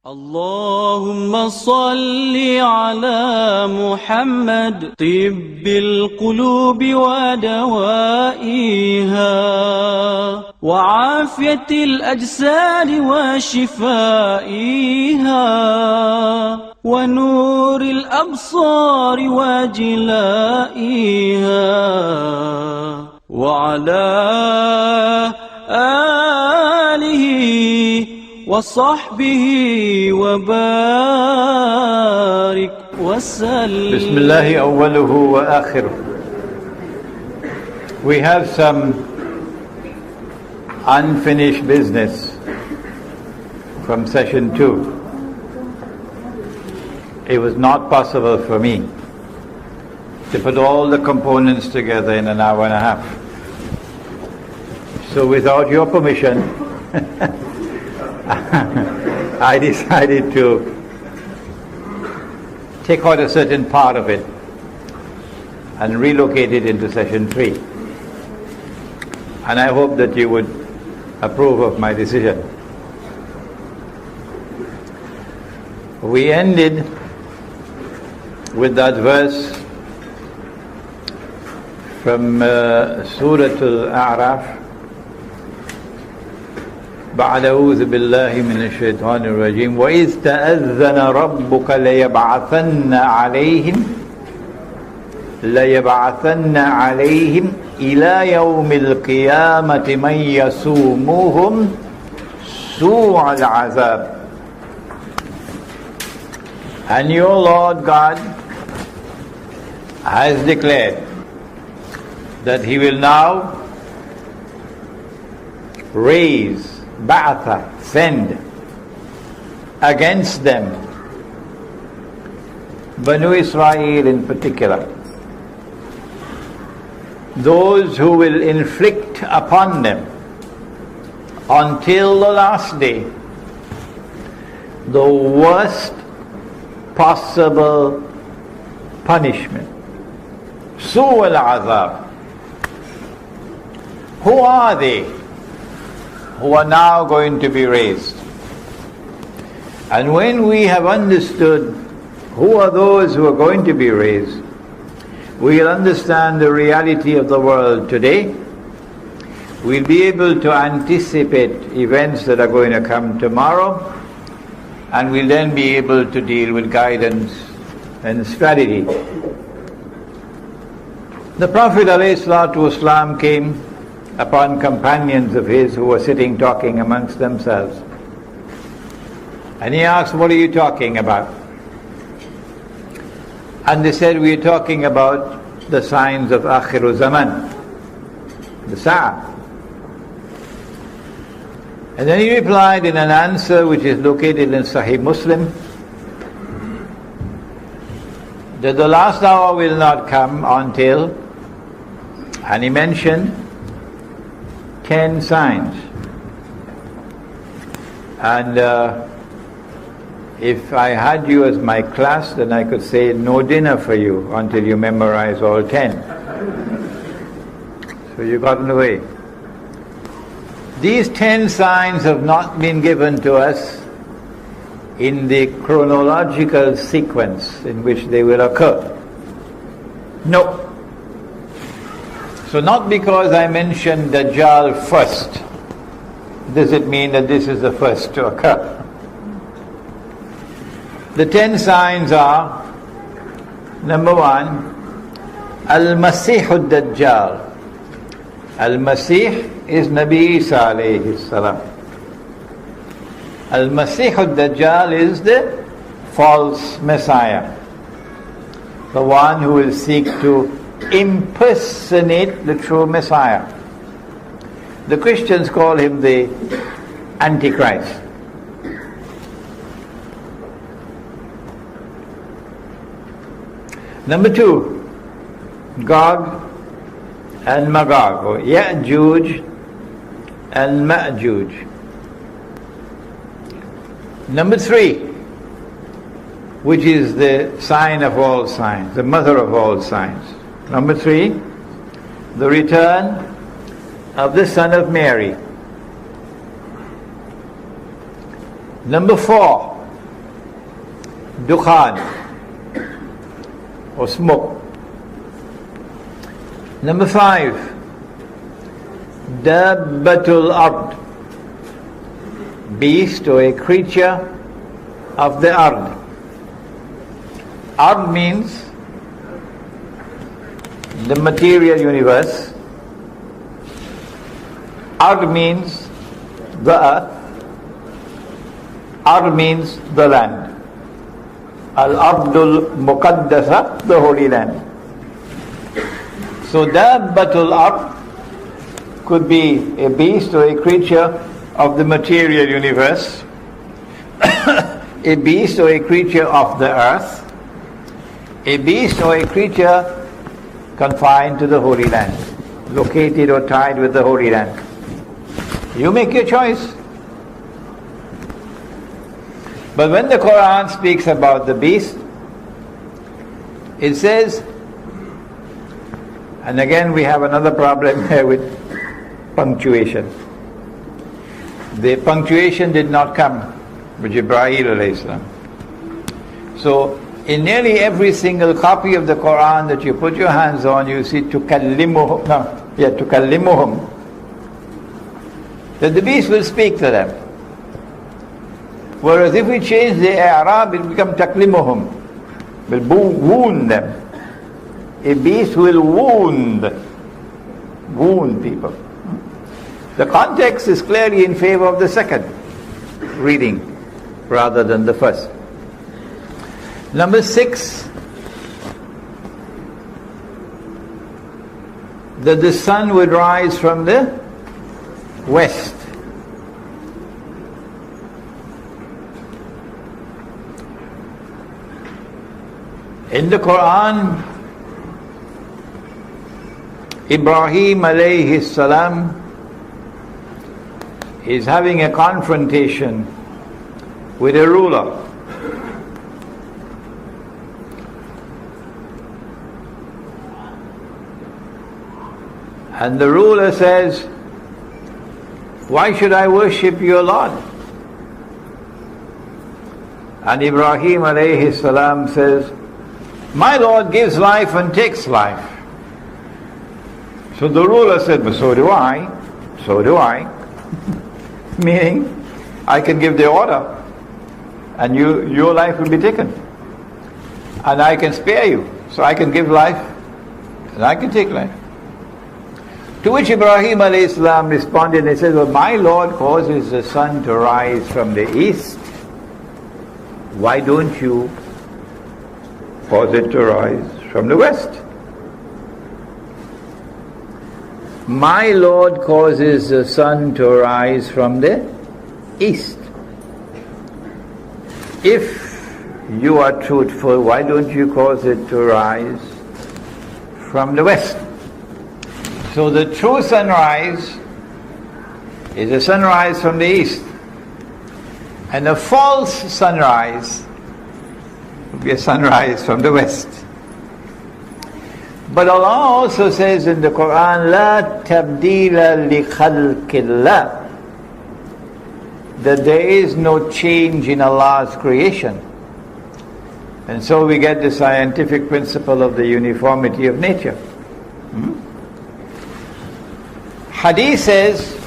اللهم صل على محمد طب القلوب ودوائها وعافية الأجساد وشفائها ونور الأبصار وجلائها وعلى آله وصحبه وبارك وسلم. بسم الله أوله وآخره. We have some unfinished business from session 2. It was not possible for me to put all the components together in an hour and a half. So without your permission, I decided to take out a certain part of it and relocate it into session 3. And I hope that you would approve of my decision. We ended with that verse from Surah Al-A'raf, بعد أعوذ بالله من الشيطان الرجيم وإذ تأذن ربك ليبعثن عليهم إلى يوم القيامة من يسومهم سوء العذاب. And your Lord God has declared that He will now raise, ba'atha, send against them, Banu Israel in particular, those who will inflict upon them until the last day the worst possible punishment. Su' al-azab. Who are they who are now going to be raised? And when we have understood who are those who are going to be raised, we will understand the reality of the world today. We'll be able to anticipate events that are going to come tomorrow, and we'll then be able to deal with guidance and strategy. The Prophet ﷺ came upon companions of his who were sitting talking amongst themselves. And he asked, what are you talking about? And they said, we are talking about the signs of Akhiru Zaman, the Sa'ah. And then he replied in an answer which is located in Sahih Muslim, that the last hour will not come until, and he mentioned 10 signs. And if I had you as my class, then I could say no dinner for you until you memorize all 10. So you got in the way. These 10 signs have not been given to us in the chronological sequence in which they will occur. No. So not because I mentioned Dajjal first, does it mean that this is the first to occur. The 10 signs are, number 1, Al-Masih al-Dajjal. Al-Masih is Nabi Isa alayhi salam. Al-Masih al-Dajjal is the false Messiah, the one who will seek to impersonate the true Messiah. The Christians call him the Antichrist. Number 2, Gog and Magog, or Ya'jouj and Ma'gouj. Number 3, which is the sign of all signs, the mother of all signs. Number 3, the return of the son of Mary. Number 4, dukhan, or smoke. Number 5, dabbatul ard, beast or a creature of the ard. Ard means the material universe. Ard means the earth. Ard means the land. Al-Ardul Muqaddasa, the Holy Land. So Dabbatul Ard could be a beast or a creature of the material universe, a beast or a creature of the earth, a beast or a creature confined to the Holy Land, located or tied with the Holy Land. You make your choice. But when the Quran speaks about the beast, it says, and again we have another problem here with punctuation. The punctuation did not come with Jibreel alayhi salam. So in nearly every single copy of the Quran that you put your hands on, you see tukallimuhum, tukallimuhum, that the beast will speak to them. Whereas if we change the i'rab, it becomes taklimuhum, will wound them. A beast will wound people. The context is clearly in favor of the second reading rather than the first. Number 6, that the sun would rise from the west. In the Quran, Ibrahim alayhi salam is having a confrontation with a ruler. And the ruler says, "Why should I worship your Lord?" And Ibrahim alayhi salam says, "My Lord gives life and takes life." So the ruler said, "But so do I. So do I." Meaning, I can give the order and your life will be taken. And I can spare you. So I can give life and I can take life. To which Ibrahim alayhi salam responded and he said, "Well, my Lord causes the sun to rise from the east. Why don't you cause it to rise from the west?" My Lord causes the sun to rise from the east. If you are truthful, why don't you cause it to rise from the west? So the true sunrise is a sunrise from the east, and a false sunrise would be a sunrise from the west. But Allah also says in the Quran, "La tabdila li khalqillah," that there is no change in Allah's creation. And so we get the scientific principle of the uniformity of nature. Hadith says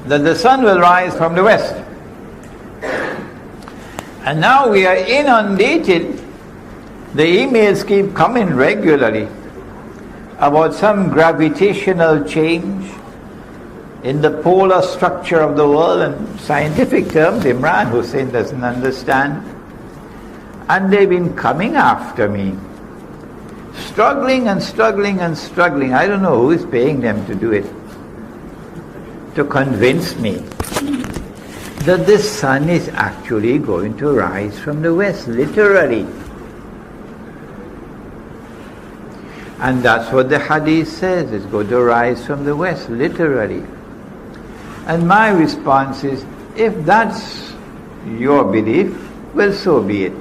that the sun will rise from the west. And now we are inundated. The emails keep coming regularly about some gravitational change in the polar structure of the world, and scientific terms Imran Hussein doesn't understand. And they've been coming after me, struggling and struggling and struggling. I don't know who is paying them to do it, to convince me that the sun is actually going to rise from the west, literally. And that's what the hadith says, it's going to rise from the west, literally. And my response is, if that's your belief, well, so be it.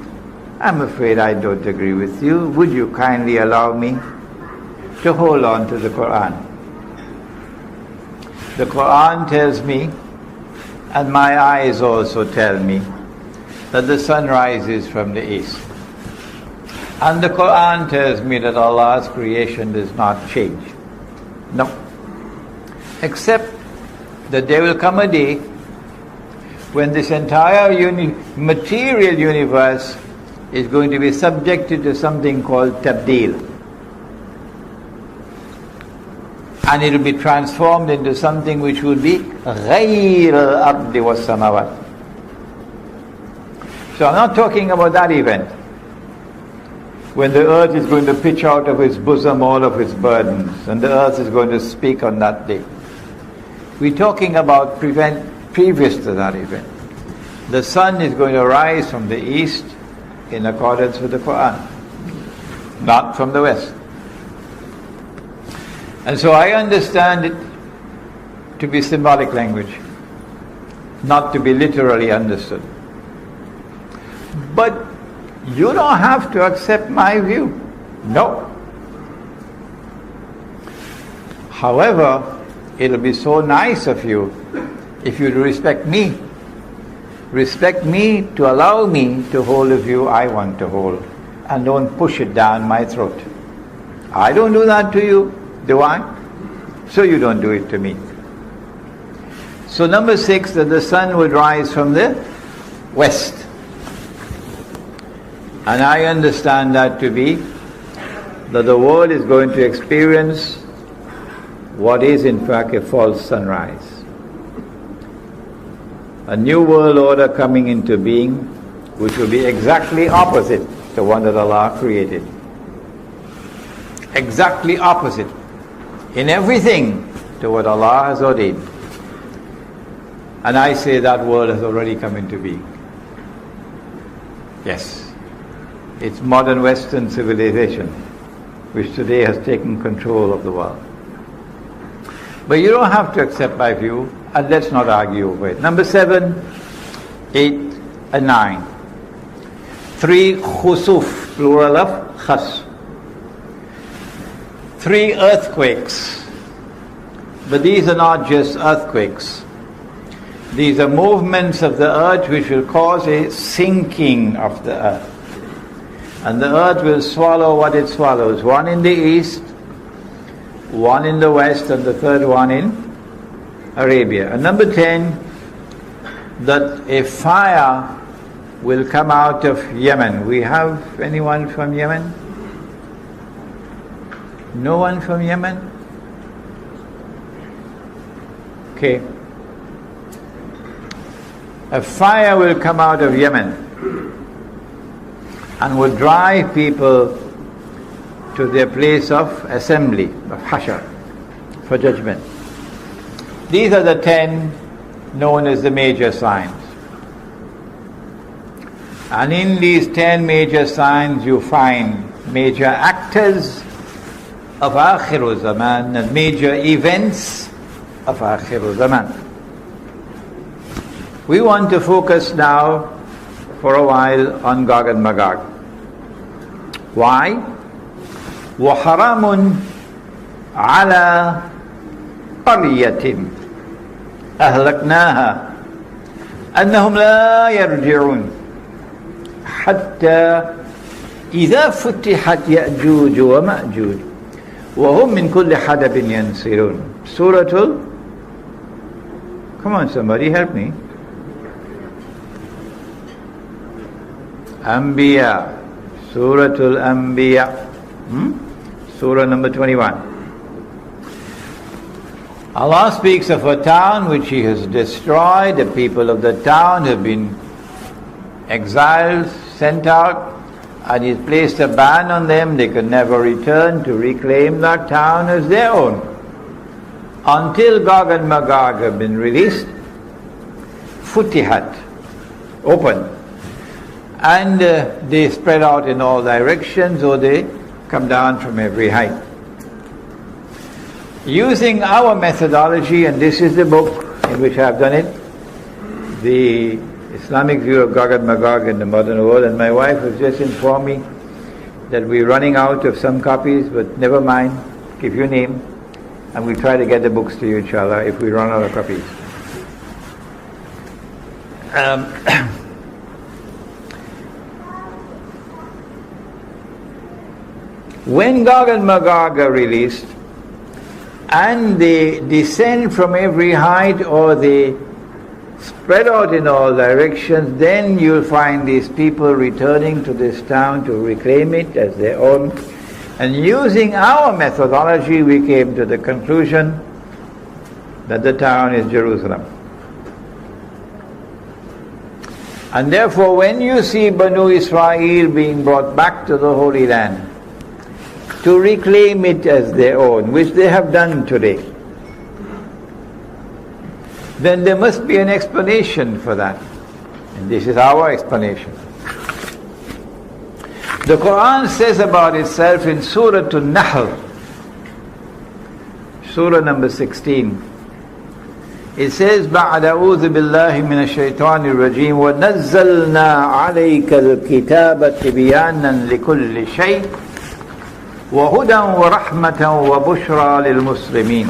I'm afraid I don't agree with you. Would you kindly allow me to hold on to the Quran? The Quran tells me, and my eyes also tell me, that the sun rises from the east. And the Quran tells me that Allah's creation does not change. No. Except that there will come a day when this entire material universe is going to be subjected to something called tabdeel. And it will be transformed into something which will be غَيْرَ الْأَرْضِ وَالسَّمَوَاتِ. So I'm not talking about that event, when the earth is going to pitch out of its bosom all of its burdens, and the earth is going to speak on that day. We're talking about previous to that event. The sun is going to rise from the east in accordance with the Quran, not from the west. And so I understand it to be symbolic language, not to be literally understood. But you don't have to accept my view. No. However, it'll be so nice of you if you respect me. Respect me to allow me to hold the view I want to hold, and don't push it down my throat. I don't do that to you, do I? So you don't do it to me. So number 6, that the sun would rise from the west. And I understand that to be that the world is going to experience what is in fact a false sunrise. A new world order coming into being, which will be exactly opposite to the one that Allah created. Exactly opposite in everything to what Allah has ordained. And I say that world has already come into being. Yes. It's modern Western civilization, which today has taken control of the world. But you don't have to accept my view, and let's not argue over it. Number 7, 8, and 9. 3 khusuf, plural of khas. 3 earthquakes. But these are not just earthquakes. These are movements of the earth which will cause a sinking of the earth. And the earth will swallow what it swallows. 1 in the east, 1 in the west, and the third one in Arabia. And number 10, that a fire will come out of Yemen. We have anyone from Yemen? No one from Yemen? Okay. A fire will come out of Yemen and will drive people to their place of assembly, of hashar, for judgment. These are the 10 known as the major signs. And in these 10 major signs you find major actors of Akhir Zaman and major events of Akhir Zaman. We want to focus now for a while on Gog and Magog. Why? وَحَرَامٌ عَلَى قَرْيَةٍ أَهْلَكْنَاهَا أَنَّهُمْ لَا يَرْجِعُونَ حَتَّى إِذَا فُتِحَتْ يَأْجُوجُ وَمَأْجُوجُ وَهُمْ مِنْ كُلِّ حَدَبٍ يَنْسِلُونَ Surah Come on somebody, help me. Anbiya, Suratul Anbiya, Surah number 21. Allah speaks of a town which He has destroyed. The people of the town have been exiled, sent out, and He's placed a ban on them. They could never return to reclaim that town as their own. Until Gog and Magog have been released, Futihat, open. And they spread out in all directions, or they come down from every height. Using our methodology, and this is the book in which I have done it, the Islamic view of Gog and Magog in the modern world, and my wife has just informed me that we're running out of some copies, but never mind, give your name, and we'll try to get the books to you, inshallah, if we run out of copies. When Gog and Magog are released, and they descend from every height, or they spread out in all directions, then you'll find these people returning to this town to reclaim it as their own. And using our methodology, we came to the conclusion that the town is Jerusalem. And therefore, when you see Banu Israel being brought back to the Holy Land to reclaim it as their own, which they have done today, then there must be an explanation for that. And this is our explanation. The Quran says about itself in Surah An-Nahl, Surah number 16, it says, بَعْدَ أَعُوذُ بِاللَّهِ مِنَ الشَّيْطَانِ الرَّجِيمِ وَنَزَّلْنَا عَلَيْكَ الْكِتَابَ تِبْيَانًا لِكُلِّ شَيْءٍ وَهُدًى وَرَحْمَةً وَبُشْرَى لِلْمُسْلِمِينَ.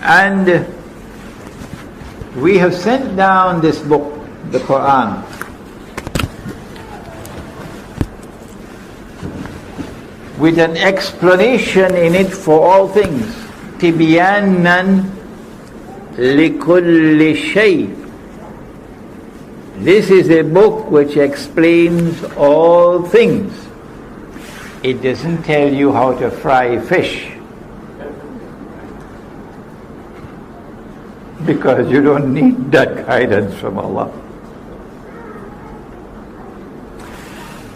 And we have sent down this book, the Quran, with an explanation in it for all things. تِبْيَانًا لِكُلِّ شَيْءٍ. This is a book which explains all things. It doesn't tell you how to fry fish, because you don't need that guidance from Allah.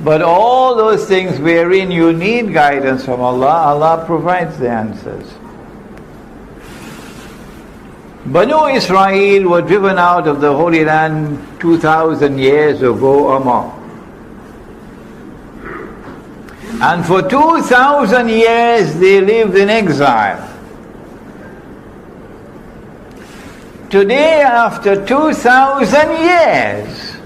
But all those things wherein you need guidance from Allah, Allah provides the answers. Banu Israel were driven out of the Holy Land 2,000 years ago or more. And for 2,000 years they lived in exile. Today, after 2,000 years,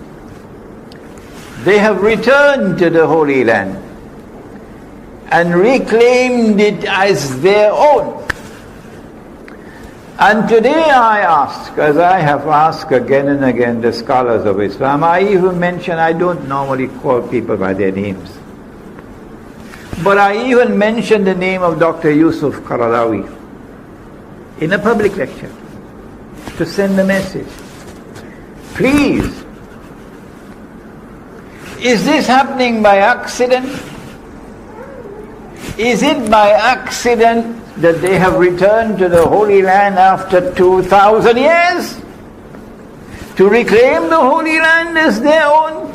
they have returned to the Holy Land and reclaimed it as their own. And today I ask, as I have asked again and again the scholars of Islam, I even mention, I don't normally call people by their names, but I even mentioned the name of Dr. Yusuf Qaradawi in a public lecture to send a message. Please, is this happening by accident? Is it by accident that they have returned to the Holy Land after 2,000 years to reclaim the Holy Land as their own?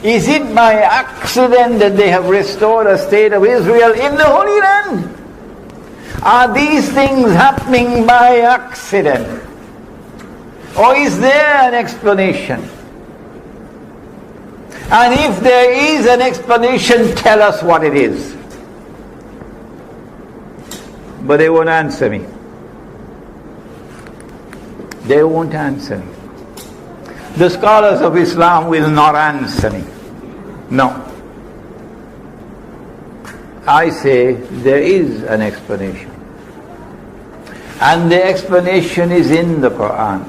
Is it by accident that they have restored a state of Israel in the Holy Land? Are these things happening by accident? Or is there an explanation? And if there is an explanation, tell us what it is. But they won't answer me. They won't answer me. The scholars of Islam will not answer me. No. I say there is an explanation. And the explanation is in the Quran.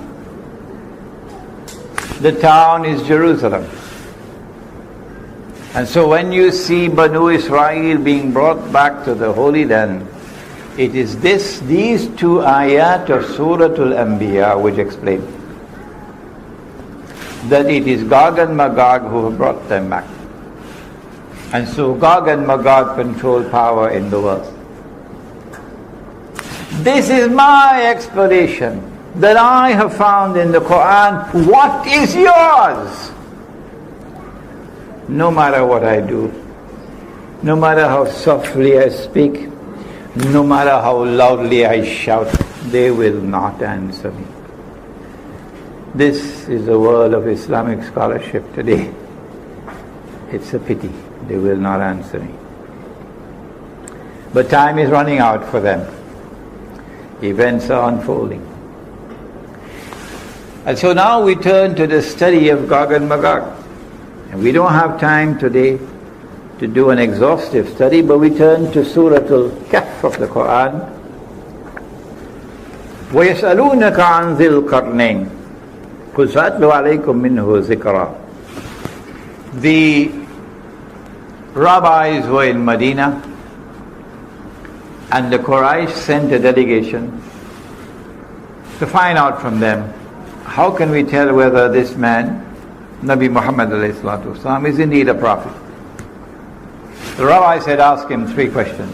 The town is Jerusalem. And so when you see Banu Israel being brought back to the Holy Land, it is these two ayat of Surah Al-Anbiya which explain that it is Gog and Magog who have brought them back. And so Gog and Magog control power in the world. This is my explanation that I have found in the Quran. What is yours? No matter what I do, no matter how softly I speak, no matter how loudly I shout, they will not answer me. This is the world of Islamic scholarship today. It's a pity they will not answer me. But time is running out for them. Events are unfolding. And so now we turn to the study of Gog and Magog. And we don't have time today to do an exhaustive study, but we turn to Surah Al-Kahf of the Quran. وَيَسْأَلُونَكَ عَنْ ذِي الْقَرْنَيْنِ قُلْ سَأَتْلُو عَلَيْكُم مِّنْهُ ذِكْرًا. The rabbis were in Medina, And the Quraysh sent a delegation to find out from them, how can we tell whether this man, Nabi Muhammad ﷺ, is indeed a prophet? The rabbi said, ask him 3 questions,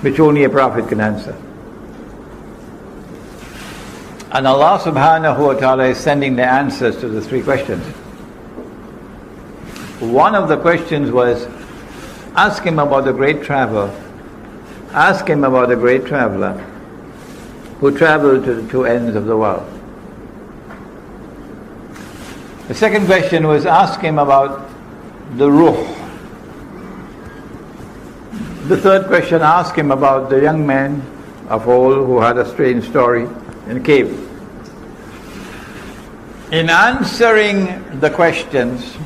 which only a prophet can answer. And Allah subhanahu wa ta'ala is sending the answers to the 3 questions. One of the questions was, ask him about the great traveler. Ask him about the great traveler who traveled to the 2 ends of the world. The second question was, ask him about the ruh. The third question, ask him about the young man of old who had a strange story in a cave. In answering the questions,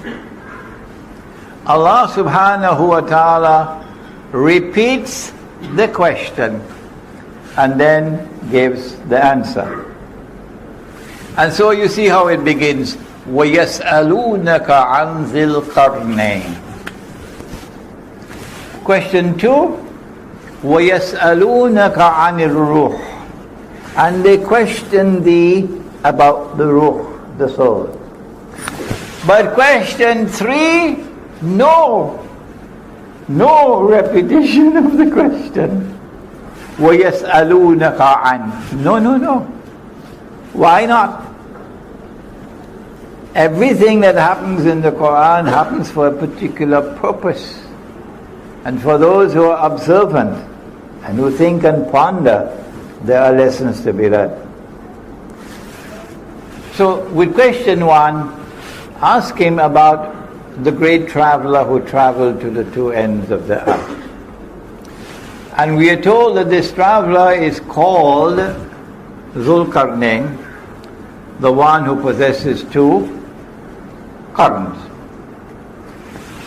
Allah subhanahu wa ta'ala repeats the question and then gives the answer. And so you see how it begins. وَيَسْأَلُونَكَ عَنْ ذِي الْقَرْنَيْنِ. Question 2, وَيَسْأَلُونَكَ عَنِ الرُّوحِ. And they question thee about the ruh, the soul. But question 3, no repetition of the question. وَيَسْأَلُونَكَ عَنْ. No. Why not? Everything that happens in the Quran happens for a particular purpose. And for those who are observant and who think and ponder, there are lessons to be learned. So with question 1, ask him about the great traveler who traveled to the 2 ends of the earth. And we are told that this traveler is called Zulqarnain, the one who possesses 2 qarns.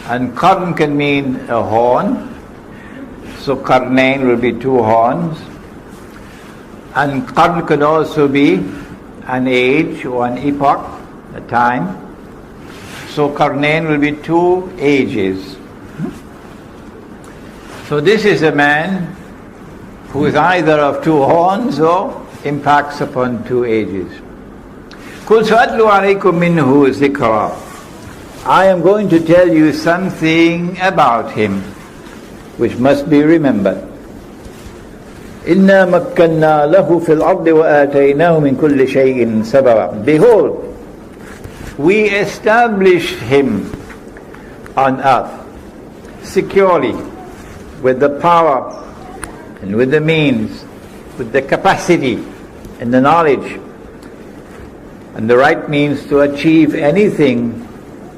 And qarn can mean a horn, so qarnain will be 2 horns. And qarn could also be an age or an epoch, a time. So qarnain will be 2 ages. So this is a man who is either of 2 horns or impacts upon 2 ages. قُلْ سَأَتْلُ عَلَيْكُم مِّنْهُ ذِكْرًا. I am going to tell you something about him which must be remembered. إِنَّا مَكَّنَّا لَهُ فِي الْأَرْضِ وَآتَيْنَاهُ مِنْ كُلِّ شَيْءٍ سَبَبًا. Behold, we established him on earth securely, with the power and with the means, with the capacity and the knowledge and the right means to achieve anything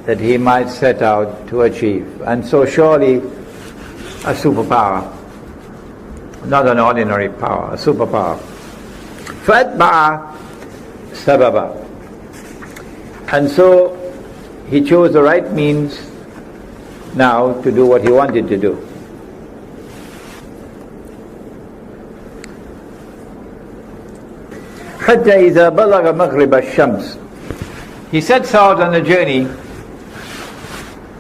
that he might set out to achieve. And so surely a superpower, not an ordinary power, a superpower. فَأَتْبَعَ سَبَبًا. And so he chose the right means now to do what he wanted to do. حتى إذا بلغ مغرب الشمس. He sets out on a journey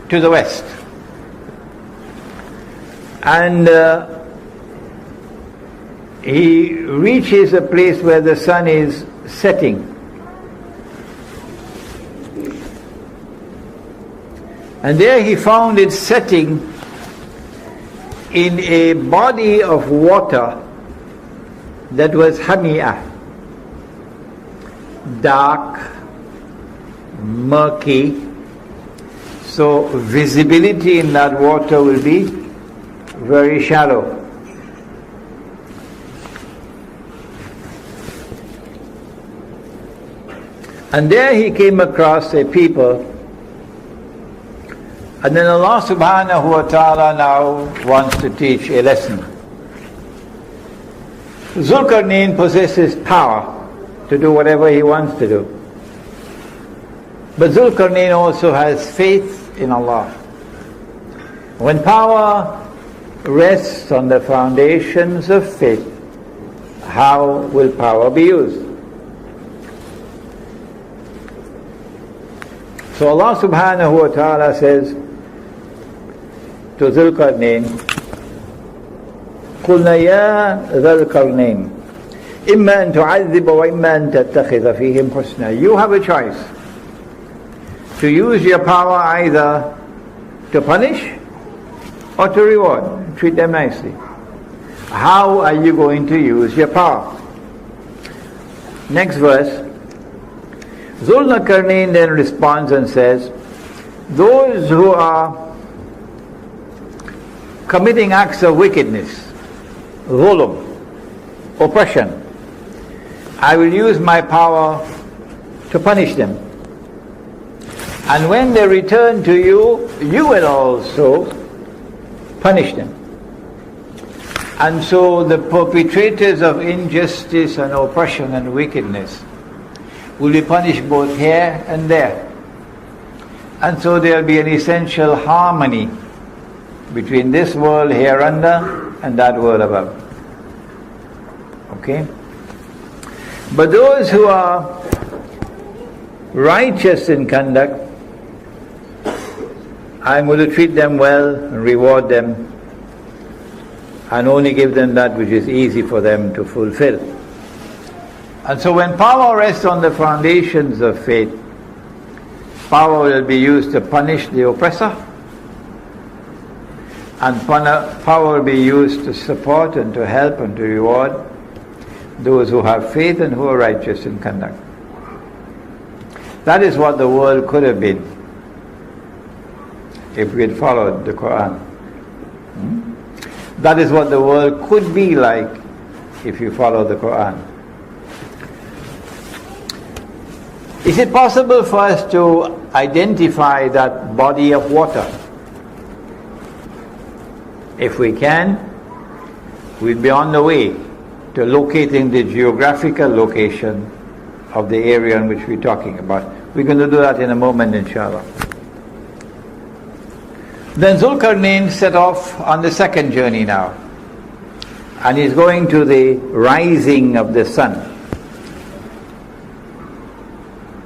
to the west. And he reaches a place where the sun is setting. And there he found it setting in a body of water that was hamiyah, dark, murky, so visibility in that water will be very shallow. And there he came across a people, and then Allah subhanahu wa ta'ala now wants to teach a lesson. Zulqarnain possesses power to do whatever he wants to do. But Zulqarnain also has faith in Allah. When power rests on the foundations of faith, how will power be used? So Allah subhanahu wa ta'ala says to Zulqarnain, قلنا يا ذا القرنين إما أن تعذب وإما أن تتخذ فيهم حسنا. You have a choice to use your power either to punish or to reward. Treat them nicely. How are you going to use your power? Next verse. Zulkarnain then responds and says, those who are committing acts of wickedness, zulm, oppression, I will use my power to punish them. And when they return to you, you will also punish them. And so the perpetrators of injustice and oppression and wickedness will be punished both here and there. And so there will be an essential harmony between this world hereunder and that world above. Okay? But those who are righteous in conduct, I'm going to treat them well and reward them and only give them that which is easy for them to fulfill. And so when power rests on the foundations of faith, power will be used to punish the oppressor, and power will be used to support and to help and to reward those who have faith and who are righteous in conduct. That is what the world could have been if we had followed the Quran. That is what the world could be like if you follow the Quran. Is it possible for us to identify that body of water? If we can, we'll be on the way to locating the geographical location of the area in which we're talking about. We're going to do that in a moment, inshallah. Then Zulkarnain set off on the second journey now, and he's going to the rising of the sun.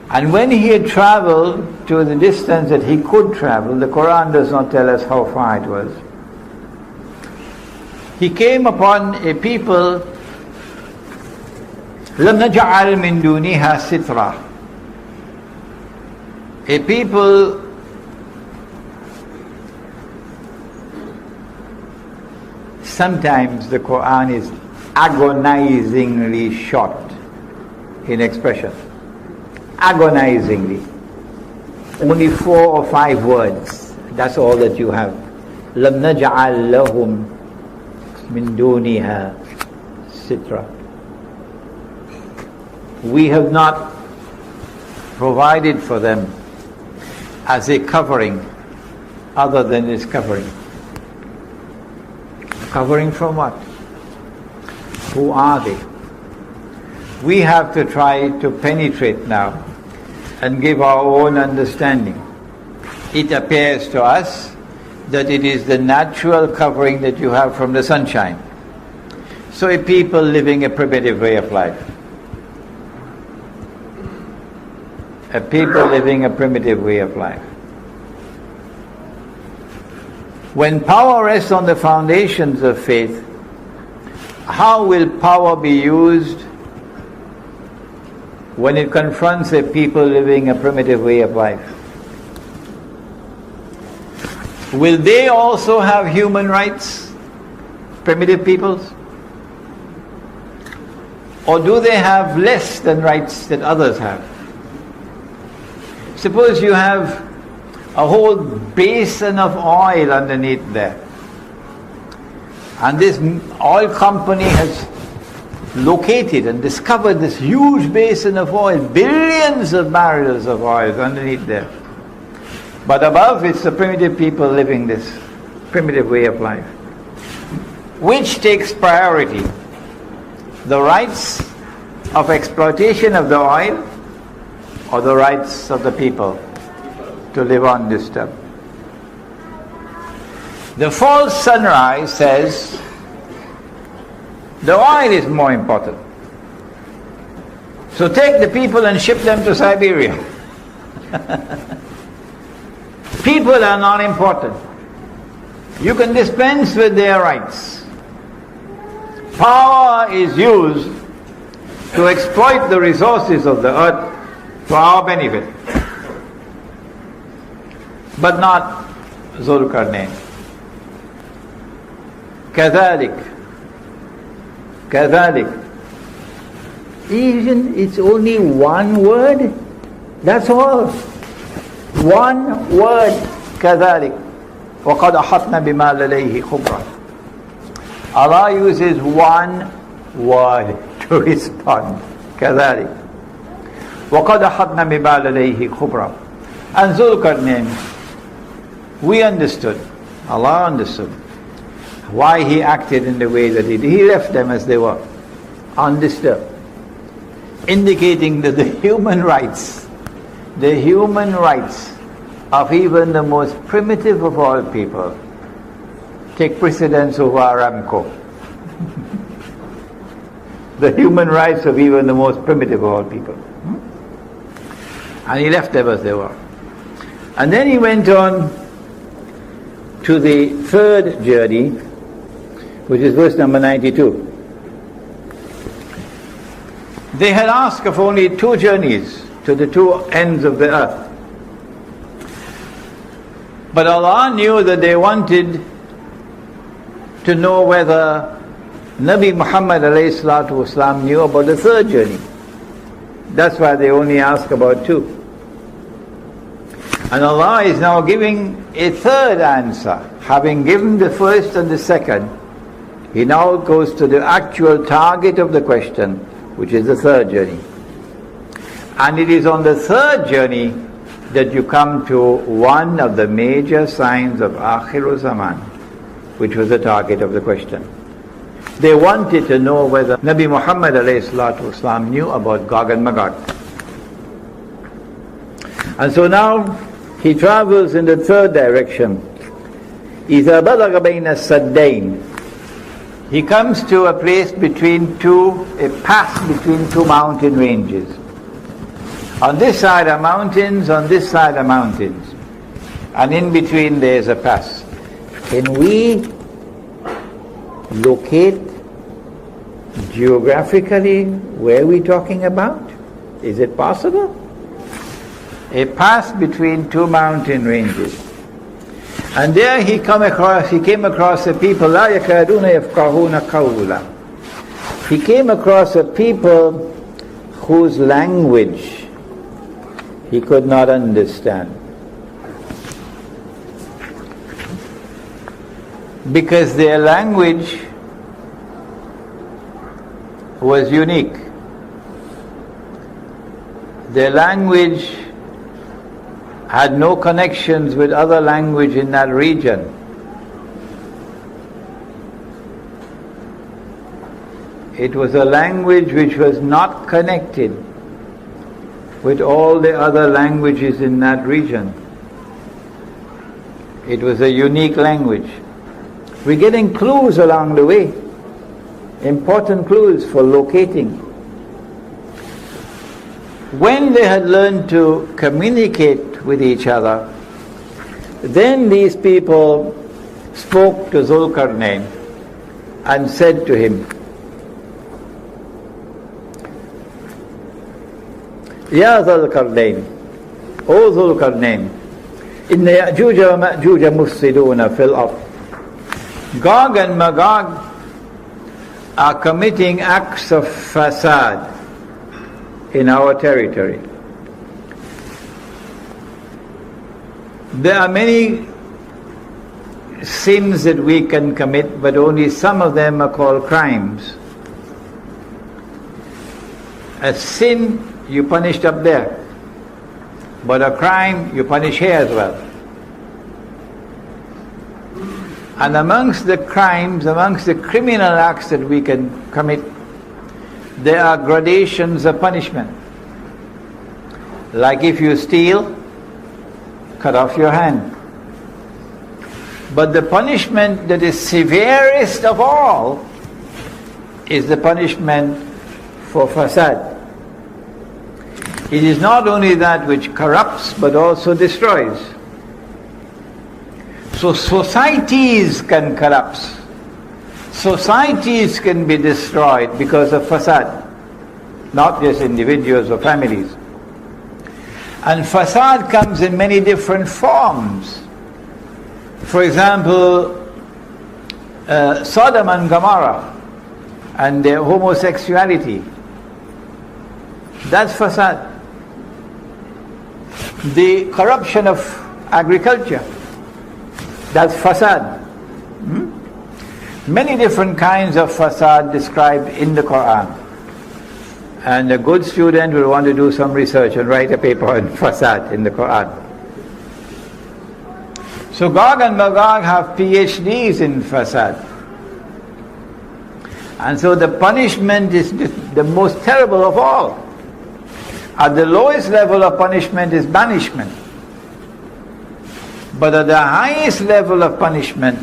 And when he had traveled to the distance that he could travel, the Quran does not tell us how far it was, he came upon a people, لَمْ نَجْعَلْ مِن دُونِهَا سِتْرًا, a people sometimes the Quran is agonizingly short in expression. Agonizingly. Only 4 or 5 words. That's all that you have. لَمْ نَجْعَلْ لَهُمْ مِن دُونِهَا سِتْرًا. We have not provided for them as a covering other than this covering. Covering from what? Who are they? We have to try to penetrate now and give our own understanding. It appears to us that it is the natural covering that you have from the sunshine. So a people living a primitive way of life. A people living a primitive way of life. When power rests on the foundations of faith, how will power be used when it confronts a people living a primitive way of life? Will they also have human rights, primitive peoples? Or do they have less than rights that others have? Suppose you have a whole basin of oil underneath there, and this oil company has located and discovered this huge basin of oil, billions of barrels of oil underneath there. But above, it's the primitive people living this primitive way of life. Which takes priority? The rights of exploitation of the oil, or the rights of the people to live undisturbed? The false sunrise says the oil is more important. So take the people and ship them to Siberia. People are not important. You can dispense with their rights. Power is used to exploit the resources of the earth for our benefit, but not Zulkarnain. كذلك. Even it's only one word. That's all. One word. كذلك. وقد أحطنا بما لديه خبرا. Allah uses one word to respond. كذلك. وقد أحطنا بما لديه خبرا. And Zulkarnain, we understood. Allah understood why he acted in the way that he did. He left them as they were, undisturbed, indicating that the human rights of even the most primitive of all people take precedence over Aramco. The human rights of even the most primitive of all people. And he left them as they were. And then he went on to the third journey, which is verse number 92. They had asked of only 2 journeys to the 2 ends of the earth. But Allah knew that they wanted to know whether Nabi Muhammad ﷺ knew about the 3rd journey. That's why they only asked about 2. And Allah is now giving a 3rd answer. Having given the 1st and the 2nd, He now goes to the actual target of the question, which is the 3rd journey. And it is on the 3rd journey that you come to one of the major signs of Akhirul Zaman, which was the target of the question. They wanted to know whether Nabi Muhammad ﷺ knew about Gog and Magog. And so now he travels in the 3rd direction. إِذَا بَلَغَ بَيْنَ السَّدَّيْنِ. He comes to a place between a pass between 2 mountain ranges. On this side are mountains, on this side are mountains. And in between there is a pass. Can we locate geographically where we're talking about? Is it possible? A pass between 2 mountain ranges. And there he came across a people, لا يكادون يفقهون قولا. He came across a people whose language he could not understand. Because their language was unique. Their language had no connections with other language in that region. It was a language which was not connected with all the other languages in that region. It was a unique language. We're getting clues along the way, important clues for locating. When they had learned to communicate with each other, then these people spoke to Zulkarnain and said to him, Ya Zulkarnain, O Zulkarnain, Inna Ya'juj wa Ma'juj mufsiduna fil ard. Gog and Magog are committing acts of fasad in our territory. There are many sins that we can commit, but only some of them are called crimes. A sin you punished up there, but a crime you punish here as well. And amongst the crimes, amongst the criminal acts that we can commit, there are gradations of punishment. Like if you steal, cut off your hand. But the punishment that is severest of all is the punishment for fasad. It is not only that which corrupts but also destroys. So societies can collapse. Societies can be destroyed because of fasad, not just individuals or families. And fasad comes in many different forms. For example, Sodom and Gomorrah and their homosexuality. That's fasad. The corruption of agriculture. That's fasad. Many different kinds of fasad described in the Quran. And a good student will want to do some research and write a paper on fasad in the Quran. So Gog and Magog have PhDs in fasad. And so the punishment is the most terrible of all. At the lowest level of punishment is banishment. But at the highest level of punishment,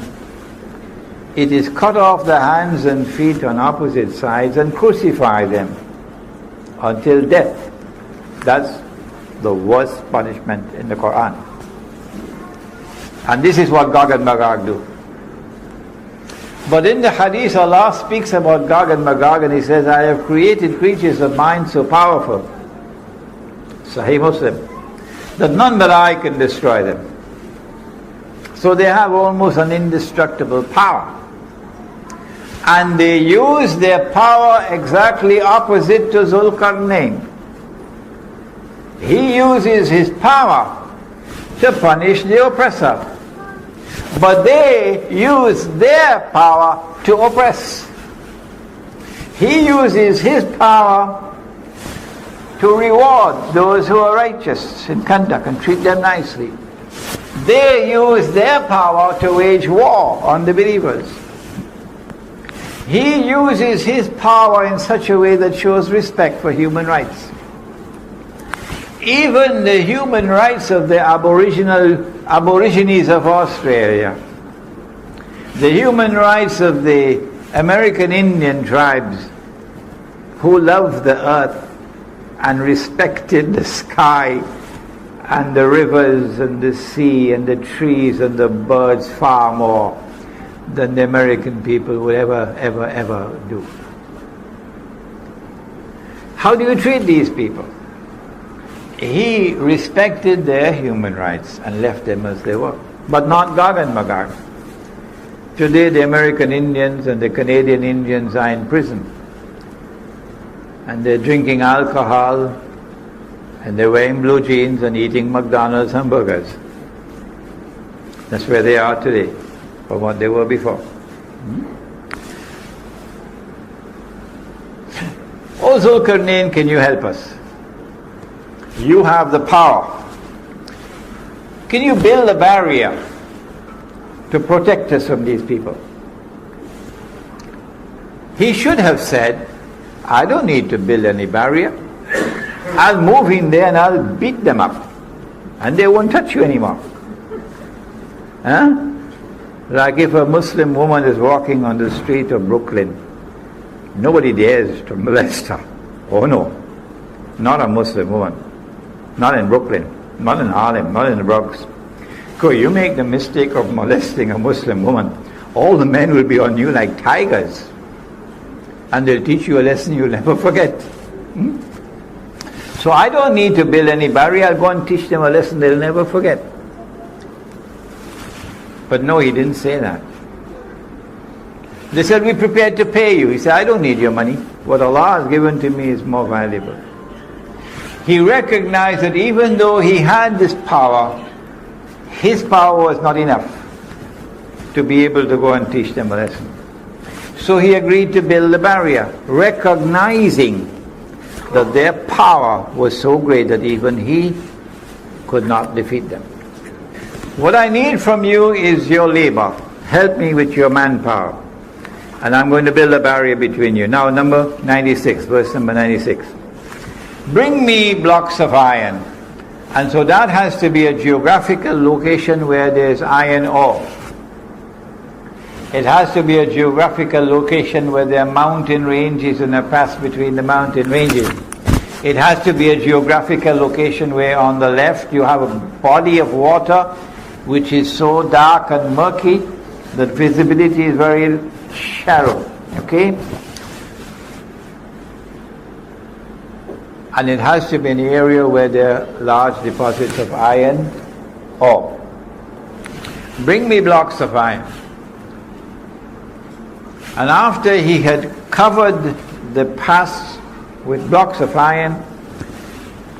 it is cut off the hands and feet on opposite sides and crucify them until death. That's the worst punishment in the Quran. And this is what Gog and Magog do. But in the hadith, Allah speaks about Gog and Magog and He says, I have created creatures of mind so powerful, Sahih Muslim, that none but I can destroy them. So they have almost an indestructible power. And they use their power exactly opposite to Zulqarnain. He uses his power to punish the oppressor. But they use their power to oppress. He uses his power to reward those who are righteous in conduct and treat them nicely. They use their power to wage war on the believers. He uses his power in such a way that shows respect for human rights. Even the human rights of the Aborigines of Australia, the human rights of the American Indian tribes who loved the earth and respected the sky and the rivers and the sea and the trees and the birds far more than the American people would ever do. How do you treat these people? He respected their human rights and left them as they were, but not Gog and Magog. Today the American Indians and the Canadian Indians are in prison, and they're drinking alcohol, and they're wearing blue jeans and eating McDonald's hamburgers. That's where they are today, from what they were before. O Zulqarnain, can you help us? You have the power. Can you build a barrier to protect us from these people? He should have said, I don't need to build any barrier. I'll move in there and I'll beat them up, and they won't touch you anymore. Huh? Like if a Muslim woman is walking on the street of Brooklyn, nobody dares to molest her. Oh no, not a Muslim woman. Not in Brooklyn, not in Harlem, not in the Bronx. Because you make the mistake of molesting a Muslim woman, all the men will be on you like tigers. And they'll teach you a lesson you'll never forget. So I don't need to build any barrier, I'll go and teach them a lesson they'll never forget. But no, he didn't say that. They said, we're prepared to pay you. He said, I don't need your money. What Allah has given to me is more valuable. He recognized that even though he had this power, his power was not enough to be able to go and teach them a lesson. So he agreed to build a barrier, recognizing that their power was so great that even he could not defeat them. What I need from you is your labor. Help me with your manpower. And I'm going to build a barrier between you. Now number 96, verse number 96. Bring me blocks of iron. And so that has to be a geographical location where there's iron ore. It has to be a geographical location where there are mountain ranges and a pass between the mountain ranges. It has to be a geographical location where on the left you have a body of water which is so dark and murky that visibility is very shallow, okay? And it has to be an area where there are large deposits of iron ore. Bring me blocks of iron. And after he had covered the pass with blocks of iron,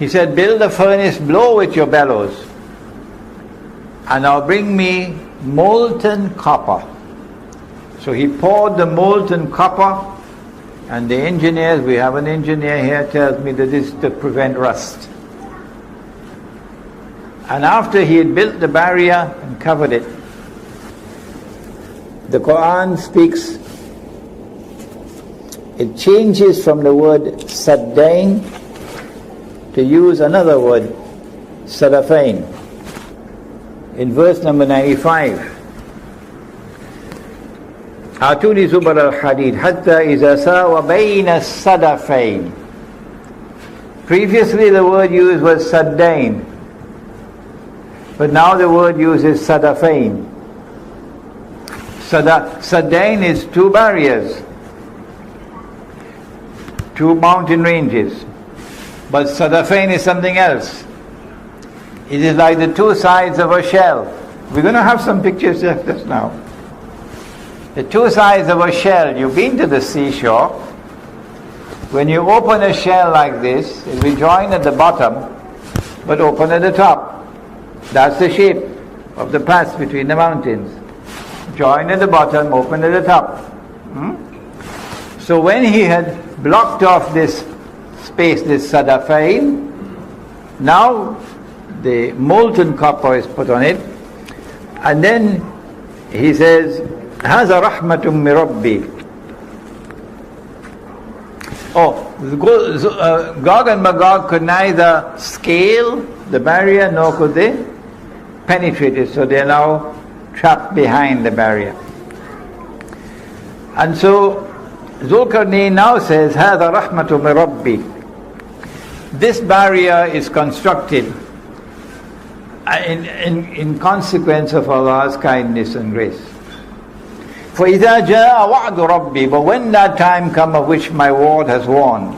he said, build a furnace, blow with your bellows, and now bring me molten copper. So he poured the molten copper, and the engineers, we have an engineer here, tells me that this is to prevent rust. And after he had built the barrier and covered it, the Quran speaks, it changes from the word saddain to use another word, sadafain. In verse number 95, آتوني زبر الحديد حتى إذا ساوى بين الصدفين. Previously the word used was saddain, but now the word used is sadafain. Saddain is two barriers, two mountain ranges, but sadafain is something else. It is like the two sides of a shell. We're going to have some pictures of this now. The two sides of a shell. You've been to the seashore. When you open a shell like this, it will join at the bottom, but open at the top. That's the shape of the pass between the mountains. Join at the bottom, open at the top. So when he had blocked off this space, this sadafain, now the molten copper is put on it, and then he says, هذا رحمة من ربي. Gog and Magog could neither scale the barrier nor could they penetrate it, so they are now trapped behind the barrier. And so Zulkarnain now says, هذا رحمة من ربي. This barrier is constructed in consequence of Allah's kindness and grace. فَإِذَا جَاءَ وَعْدُ رَبِّي. But when that time comes of which my Lord has warned,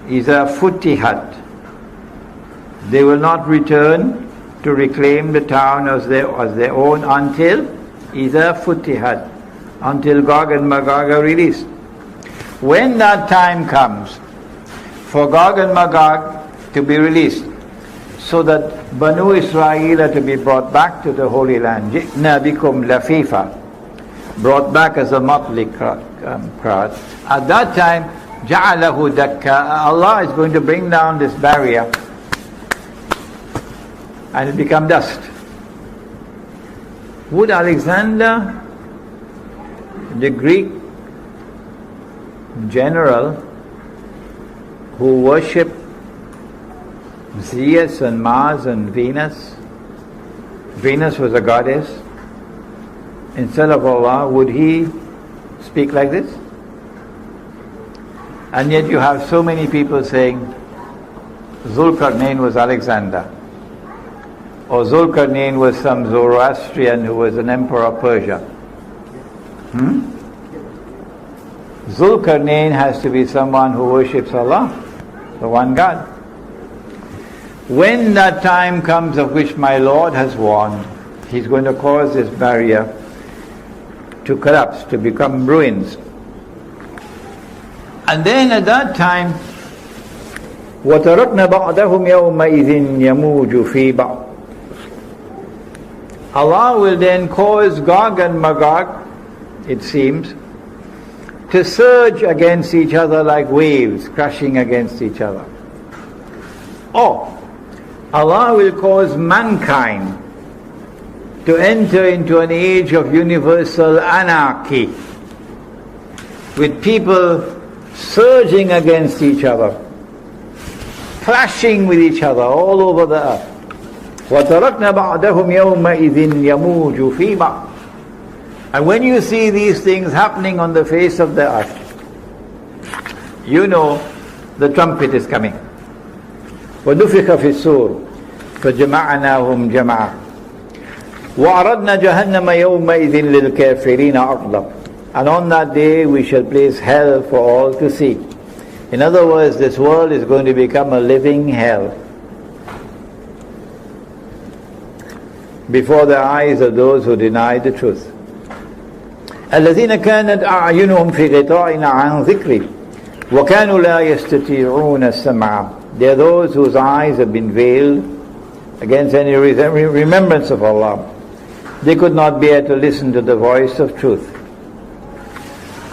إِذَا فُتِحَتْ, they will not return to reclaim the town as their own until إِذَا فُتِحَتْ, until Gog and Magog are released. When that time comes for Gog and Magog to be released, so that Banu Israel are to be brought back to the Holy Land, جِئْنَا بِكُمْ لَفِيفًا, brought back as a motley crowd. At that time, جَعَلَهُ دَكَّا, Allah is going to bring down this barrier and it become dust. Would Alexander, the Greek general who worshipped Zeus and Mars and Venus, Venus was a goddess, instead of Allah, would he speak like this? And yet you have so many people saying Zulkarnain was Alexander, or Zulkarnain was some Zoroastrian who was an emperor of Persia. Zulkarnain has to be someone who worships Allah, the one God. When that time comes of which my Lord has warned, He's going to cause this barrier to collapse, to become ruins. And then at that time, وَتَرَكْنَا بَعْدَهُمْ يَوْمَئِذٍ يَمُوجُ فِي بَعْضٍ. Allah will then cause Gog and Magog, it seems, to surge against each other like waves crashing against each other. Or Allah will cause mankind to enter into an age of universal anarchy, with people surging against each other, clashing with each other all over the earth. وَتَرَكْنَا بَعْدَهُمْ يَوْمَئِذٍ يَمُوجُ فِي بَعْضٍ. And when you see these things happening on the face of the earth, you know the trumpet is coming. وَنُفِخَ فِي الصُّورِ فَجَمَعْنَاهُمْ جَمْعًا. وَعَرَضْنَا جَهَنَّمَ يَوْمَئِذٍ لِلْكَافِرِينَ عَرْضًا. And on that day we shall place hell for all to see. In other words, this world is going to become a living hell before the eyes of those who deny the truth. الَّذِينَ كَانَتْ أَعْيُنُهُمْ فِي غِطَاءٍ عَنْ ذِكْرِي وَكَانُوا لَا يَسْتَطِيعُونَ السَّمْعَ. They are those whose eyes have been veiled against any remembrance of Allah. They could not bear to listen to the voice of truth.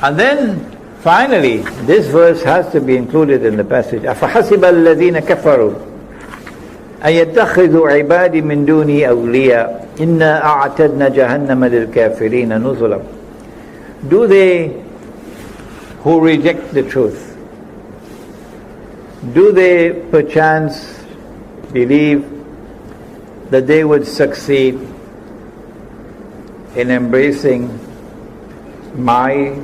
And then finally, this verse has to be included in the passage. أَفَحَسِبَ الَّذِينَ كَفَرُوا أَن يَتَّخِذُوا عِبَادِي مِن دُونِي أَوْلِيَاءَ إِنَّا أَعْتَدْنَا جَهَنَّمَ لِلْكَافِرِينَ نُزُلًا. Do they who reject the truth, do they perchance believe that they would succeed in embracing my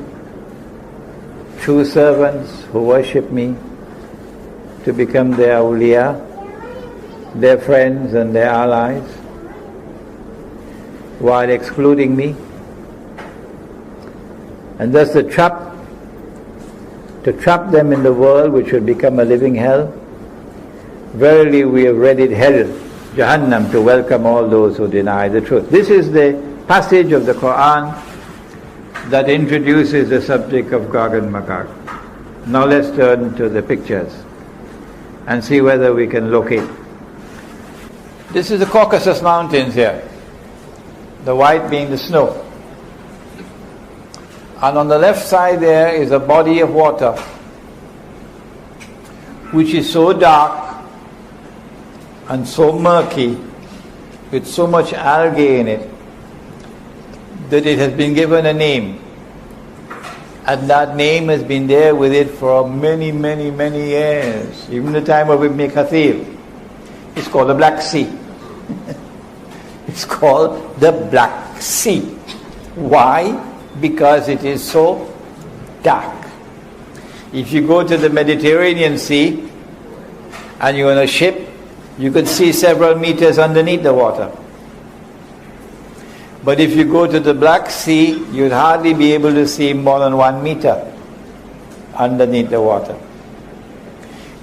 true servants who worship me to become their awliya, their friends and their allies, while excluding me? And thus to trap them in the world which would become a living hell. Verily we have readied hell, Jahannam, to welcome all those who deny the truth. This is the passage of the Quran that introduces the subject of Gog and Magog. Now let's turn to the pictures and see whether we can locate. This is the Caucasus Mountains here, the white being the snow. And on the left side there is a body of water which is so dark and so murky, with so much algae in it, that it has been given a name. And that name has been there with it for many, many, many years, even the time of Ibn Kathir. It's called the Black Sea. It's called the Black Sea. Why? Because it is so dark. If you go to the Mediterranean Sea and you're on a ship, you can see several meters underneath the water. But if you go to the Black Sea, you'd hardly be able to see more than 1 meter underneath the water.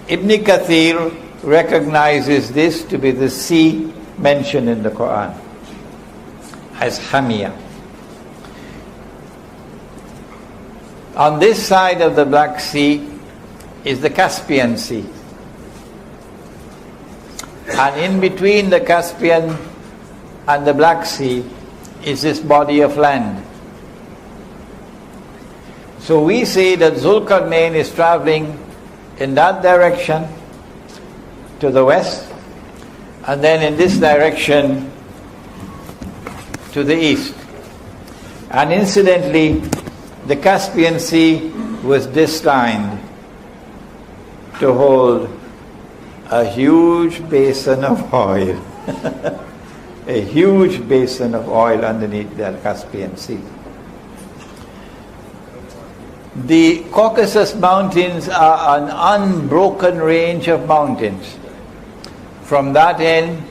Ibn Kathir recognizes this to be the sea mentioned in the Quran as Hamiyah. On this side of the Black Sea is the Caspian Sea. And in between the Caspian and the Black Sea is this body of land. So we see that Zulkarnain is traveling in that direction to the west, and then in this direction to the east. And incidentally, the Caspian Sea was destined to hold a huge basin of oil. A huge basin of oil underneath the Caspian Sea. The Caucasus Mountains are an unbroken range of mountains from that end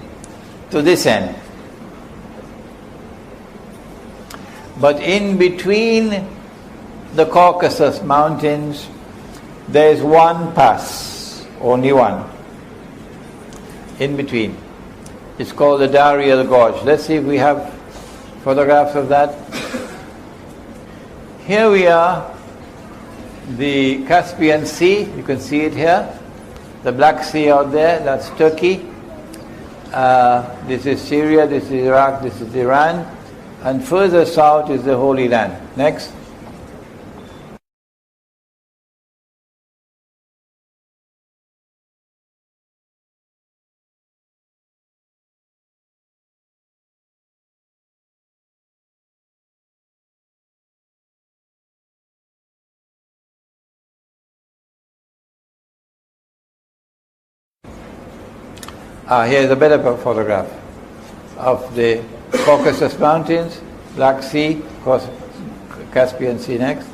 to this end. But in between the Caucasus Mountains, there is one pass, only one, in between. It's called the Darial Gorge. Let's see if we have photographs of that. Here we are, the Caspian Sea, you can see it here. The Black Sea out there, that's Turkey. This is Syria, this is Iraq, this is Iran. And further south is the Holy Land. Next. Here's a better photograph of the Caucasus Mountains, Black Sea, Caspian Sea next.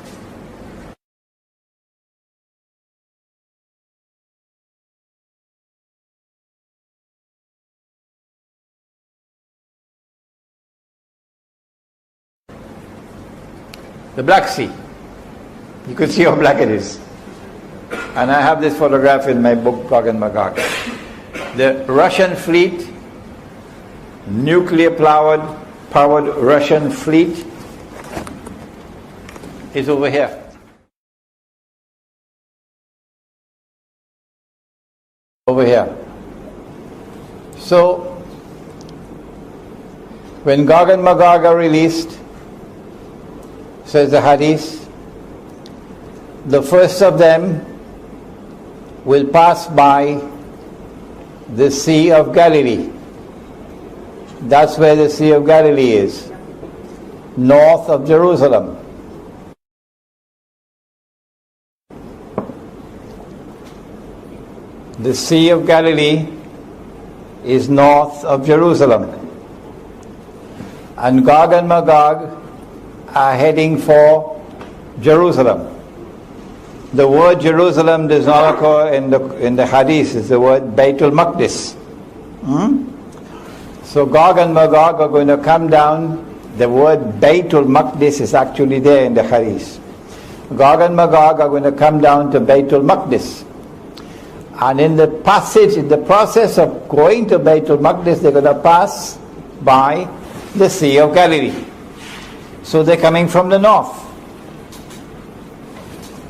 the Black Sea. You could see how black it is. And I have this photograph in my book, Gog and Magog. The Russian fleet, nuclear-powered Russian fleet, is over here. Over here. So, when Gog and Magog are released, says the Hadith, the first of them will pass by the Sea of Galilee. That's where the Sea of Galilee is, north of Jerusalem. The Sea of Galilee is north of Jerusalem. And Gog and Magog are heading for Jerusalem. The word Jerusalem does not occur in the Hadith. It's the word Baitul Maqdis. So Gog and Magog are going to come down. The word Baitul Maqdis is actually there in the Hadith. Gog and Magog are going to come down to Baitul Maqdis. And in the process of going to Baitul Maqdis, they're going to pass by the Sea of Galilee. So they're coming from the north.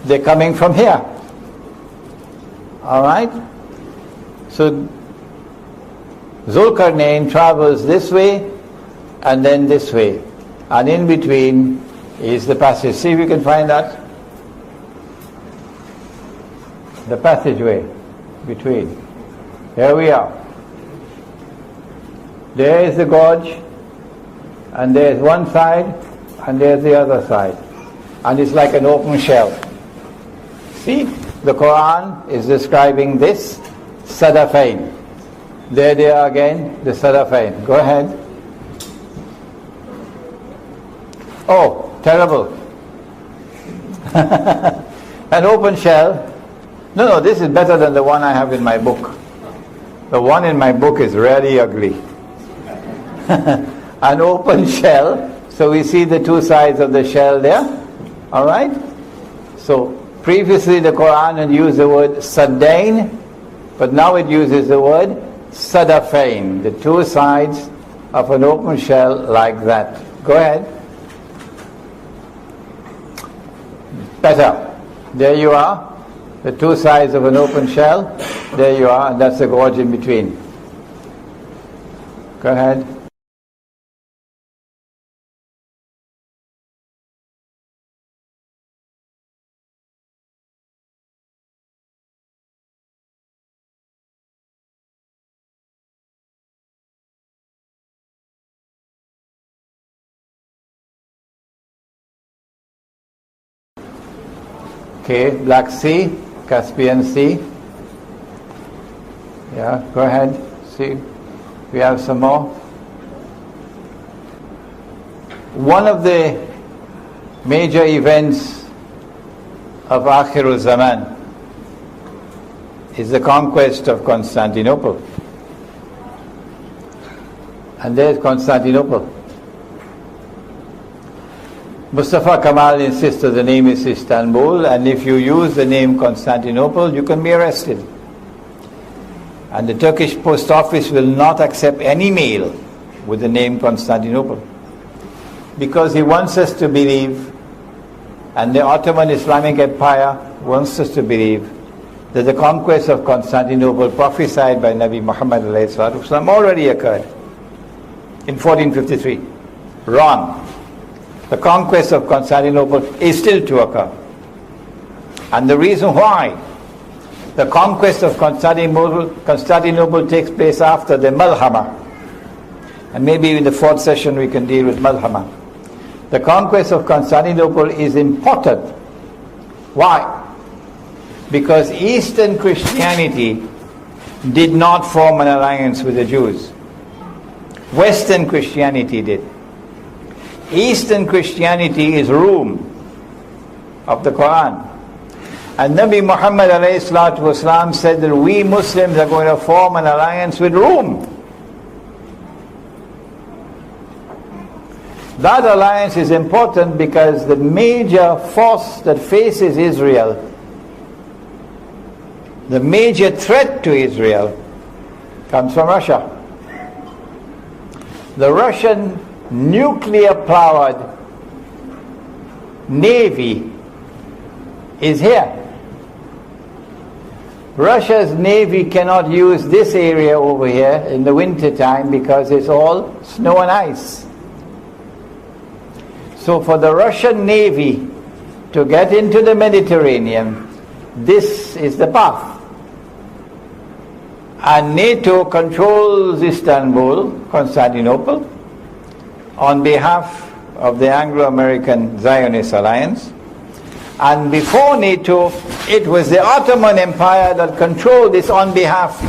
They're coming from here. Alright? So Zulkarnain travels this way and then this way. And in between is the passage. See if you can find that. The passageway between. Here we are. There is the gorge, and there's one side, and there's the other side. And it's like an open shell. See, the Quran is describing this Sadafain. There they are again, the Sadafain. Go ahead. Oh, terrible. An open shell. No, this is better than the one I have in my book. The one in my book is really ugly. An open shell. So we see the two sides of the shell there. Alright? So previously the Quran had used the word Saddain, but now it uses the word Sadafain. The two sides of an open shell like that. Go ahead. Better. There you are. The two sides of an open shell. There you are, and that's the gorge in between. Go ahead. Okay, Black Sea, Caspian Sea. Yeah, go ahead. See, we have some more. One of the major events of Akhirul Zaman is the conquest of Constantinople. And there's Constantinople. Mustafa Kamal insists that the name is Istanbul, and if you use the name Constantinople, you can be arrested. And the Turkish post office will not accept any mail with the name Constantinople, because he wants us to believe, and the Ottoman Islamic Empire wants us to believe, that the conquest of Constantinople prophesied by Nabi Muhammad already occurred in 1453. Wrong. The conquest of Constantinople is still to occur. And the reason why the conquest of Constantinople takes place after the Malhama, and maybe in the fourth session we can deal with Malhama. The conquest of Constantinople is important. Why? Because Eastern Christianity did not form an alliance with the Jews. Western Christianity did. Eastern Christianity is Rome of the Quran. And Nabi Muhammad ﷺ said that we Muslims are going to form an alliance with Rome. That alliance is important because the major force that faces Israel, the major threat to Israel, comes from Russia. The Russian nuclear-powered navy is here. Russia's navy cannot use this area over here in the winter time because it's all snow and ice. So for the Russian navy to get into the Mediterranean, this is the path. And NATO controls Istanbul, Constantinople, on behalf of the Anglo-American Zionist Alliance. And before NATO, it was the Ottoman Empire that controlled this on behalf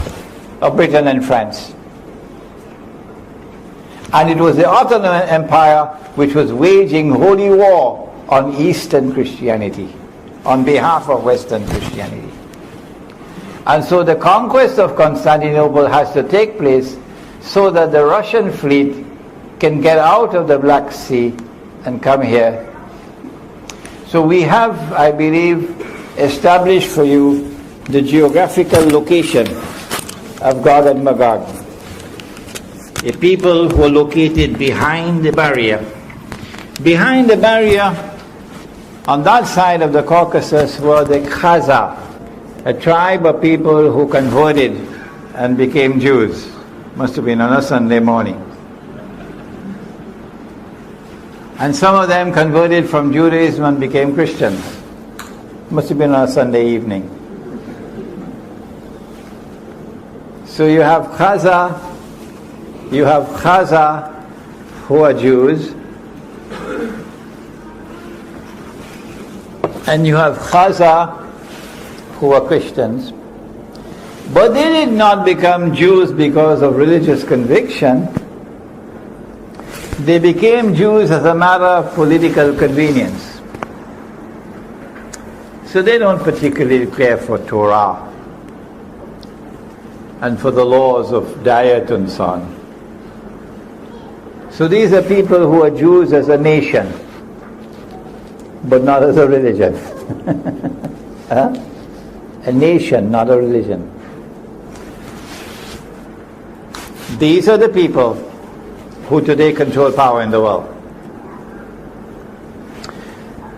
of Britain and France. And it was the Ottoman Empire which was waging holy war on Eastern Christianity, on behalf of Western Christianity. And so the conquest of Constantinople has to take place so that the Russian fleet can get out of the Black Sea and come here. So we have, I believe, established for you the geographical location of Gog and Magog. A people who are located behind the barrier. Behind the barrier, on that side of the Caucasus, were the Khazar, a tribe of people who converted and became Jews. Must have been on a Sunday morning. And some of them converted from Judaism and became Christians. Must have been on a Sunday evening. So you have Khazar who are Jews, and you have Khazar who are Christians. But they did not become Jews because of religious conviction. They became Jews as a matter of political convenience. So they don't particularly care for Torah and for the laws of diet and so on. So these are people who are Jews as a nation, but not as a religion. Huh? A nation, not a religion. These are the people who today control power in the world.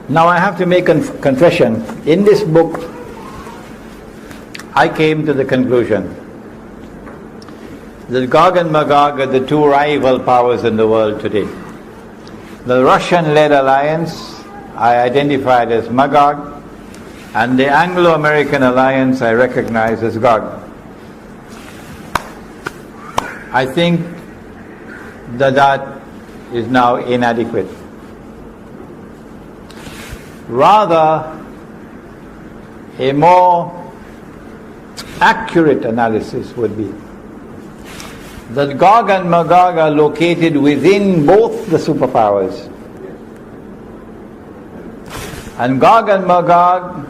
Now I have to make a confession. In this book, I came to the conclusion that Gog and Magog are the two rival powers in the world today. The Russian-led alliance I identified as Magog, and the Anglo-American alliance I recognize as Gog. I think that is now inadequate. Rather, a more accurate analysis would be that Gog and Magog are located within both the superpowers. And Gog and Magog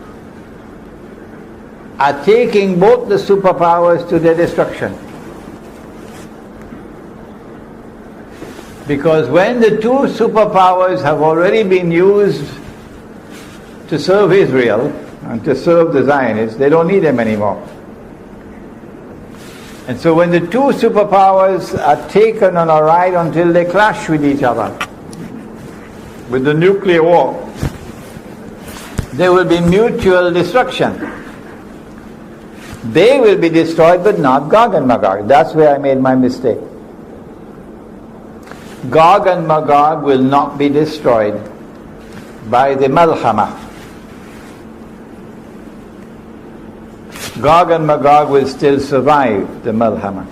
are taking both the superpowers to their destruction. Because when the two superpowers have already been used to serve Israel and to serve the Zionists, they don't need them anymore. And so when the two superpowers are taken on a ride until they clash with each other, with the nuclear war, there will be mutual destruction. They will be destroyed, but not Gog and Magog. That's where I made my mistake. Gog and Magog will not be destroyed by the Malhama. Gog and Magog will still survive the Malhama.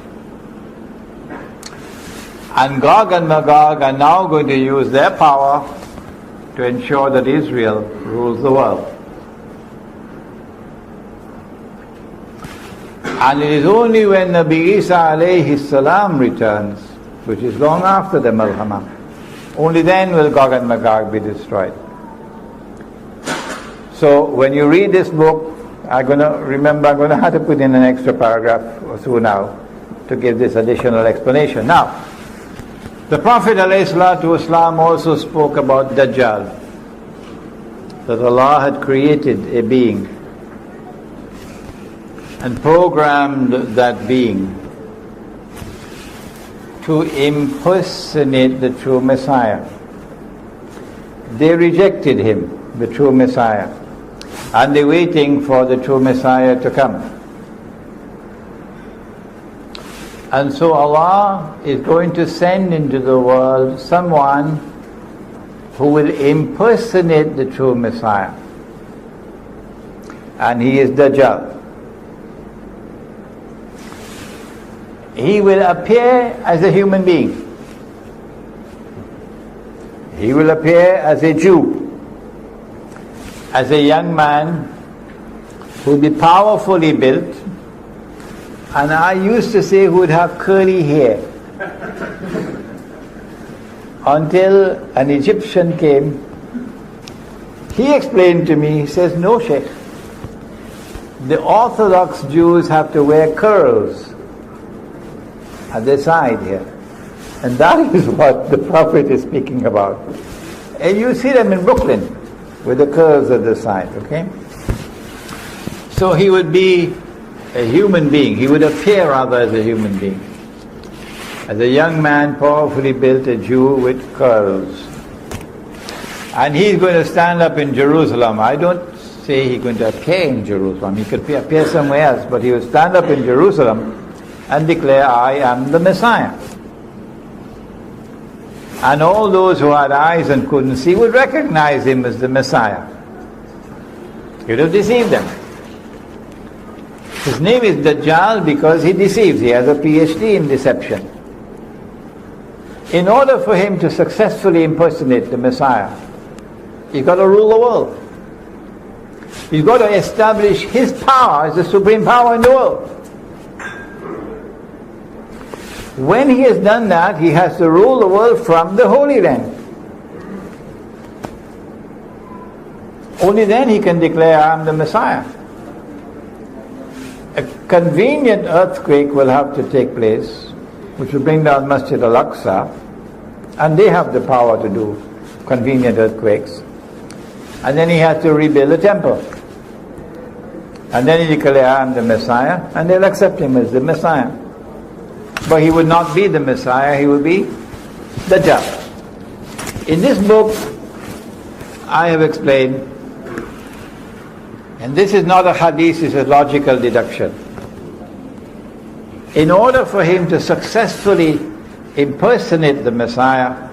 And Gog and Magog are now going to use their power to ensure that Israel rules the world. And it is only when Nabi Isa alayhi salam returns, which is long after the Malhama, only then will Gog and Magog be destroyed. So when you read this book, I'm going to have to put in an extra paragraph or so now to give this additional explanation. Now, The Prophet ﷺ also spoke about Dajjal, that Allah had created a being and programmed that being to impersonate the true Messiah. They rejected him, the true Messiah, and they're waiting for the true Messiah to come. And so Allah is going to send into the world someone who will impersonate the true Messiah. And he is Dajjal. He will appear as a human being. He will appear as a Jew, as a young man who will be powerfully built. And I used to say he would have curly hair. Until an Egyptian came, he explained to me, he says, no, Sheikh, the Orthodox Jews have to wear curls at their side here. And that is what the Prophet is speaking about. And you see them in Brooklyn with the curls at the side, okay? So he would be a human being. He would appear rather as a human being. As a young man, powerfully built, a Jew with curls. And he's going to stand up in Jerusalem. I don't say he's going to appear in Jerusalem. He could appear somewhere else, but he will stand up in Jerusalem and declare, I am the Messiah. And all those who had eyes and couldn't see would recognize him as the Messiah. He would have deceived them. His name is Dajjal because he deceives. He has a PhD in deception. In order for him to successfully impersonate the Messiah, he's got to rule the world. He's got to establish his power as the supreme power in the world. When he has done that, he has to rule the world from the Holy Land. Only then he can declare, I am the Messiah. A convenient earthquake will have to take place, which will bring down Masjid al-Aqsa, and they have the power to do convenient earthquakes. And then he has to rebuild the temple. And then he declares, I am the Messiah, and they'll accept him as the Messiah. But he would not be the Messiah, he would be Dajjal. In this book, I have explained, and this is not a hadith, it's a logical deduction. In order for him to successfully impersonate the Messiah,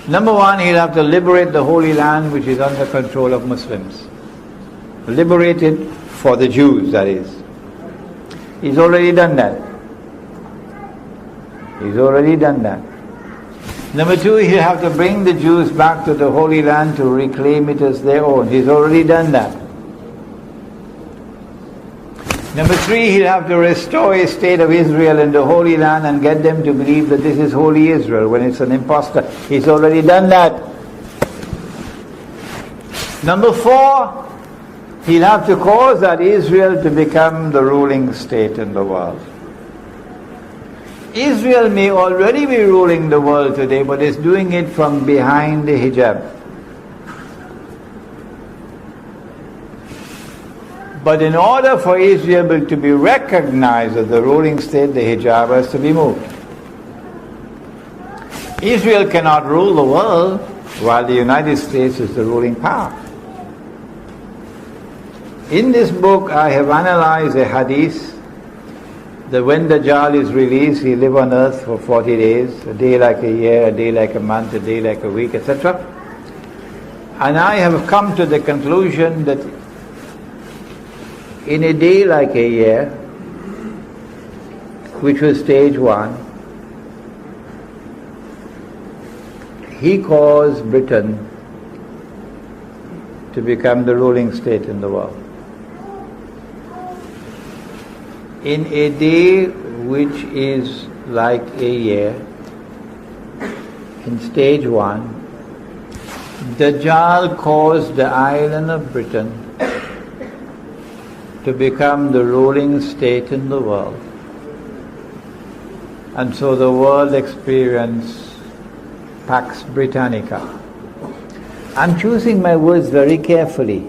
number one, he'll have to liberate the Holy Land, which is under control of Muslims. Liberate it for the Jews, that is. He's already done that. He's already done that. Number two, he'll have to bring the Jews back to the Holy Land to reclaim it as their own. He's already done that. Number three, he'll have to restore a state of Israel in the Holy Land and get them to believe that this is Holy Israel when it's an impostor. He's already done that. Number four, he'll have to cause that Israel to become the ruling state in the world. Israel may already be ruling the world today, but is doing it from behind the hijab. But in order for Israel to be recognized as the ruling state, the hijab has to be moved. Israel cannot rule the world while the United States is the ruling power. In this book, I have analyzed a hadith that when Dajjal is released, he live on earth for 40 days, a day like a year, a day like a month, a day like a week, etc. And I have come to the conclusion that in a day like a year, which was stage one, he caused Britain to become the ruling state in the world. In a day which is like a year, in stage one, Dajjal caused the island of Britain to become the ruling state in the world. And so the world experienced Pax Britannica. I'm choosing my words very carefully,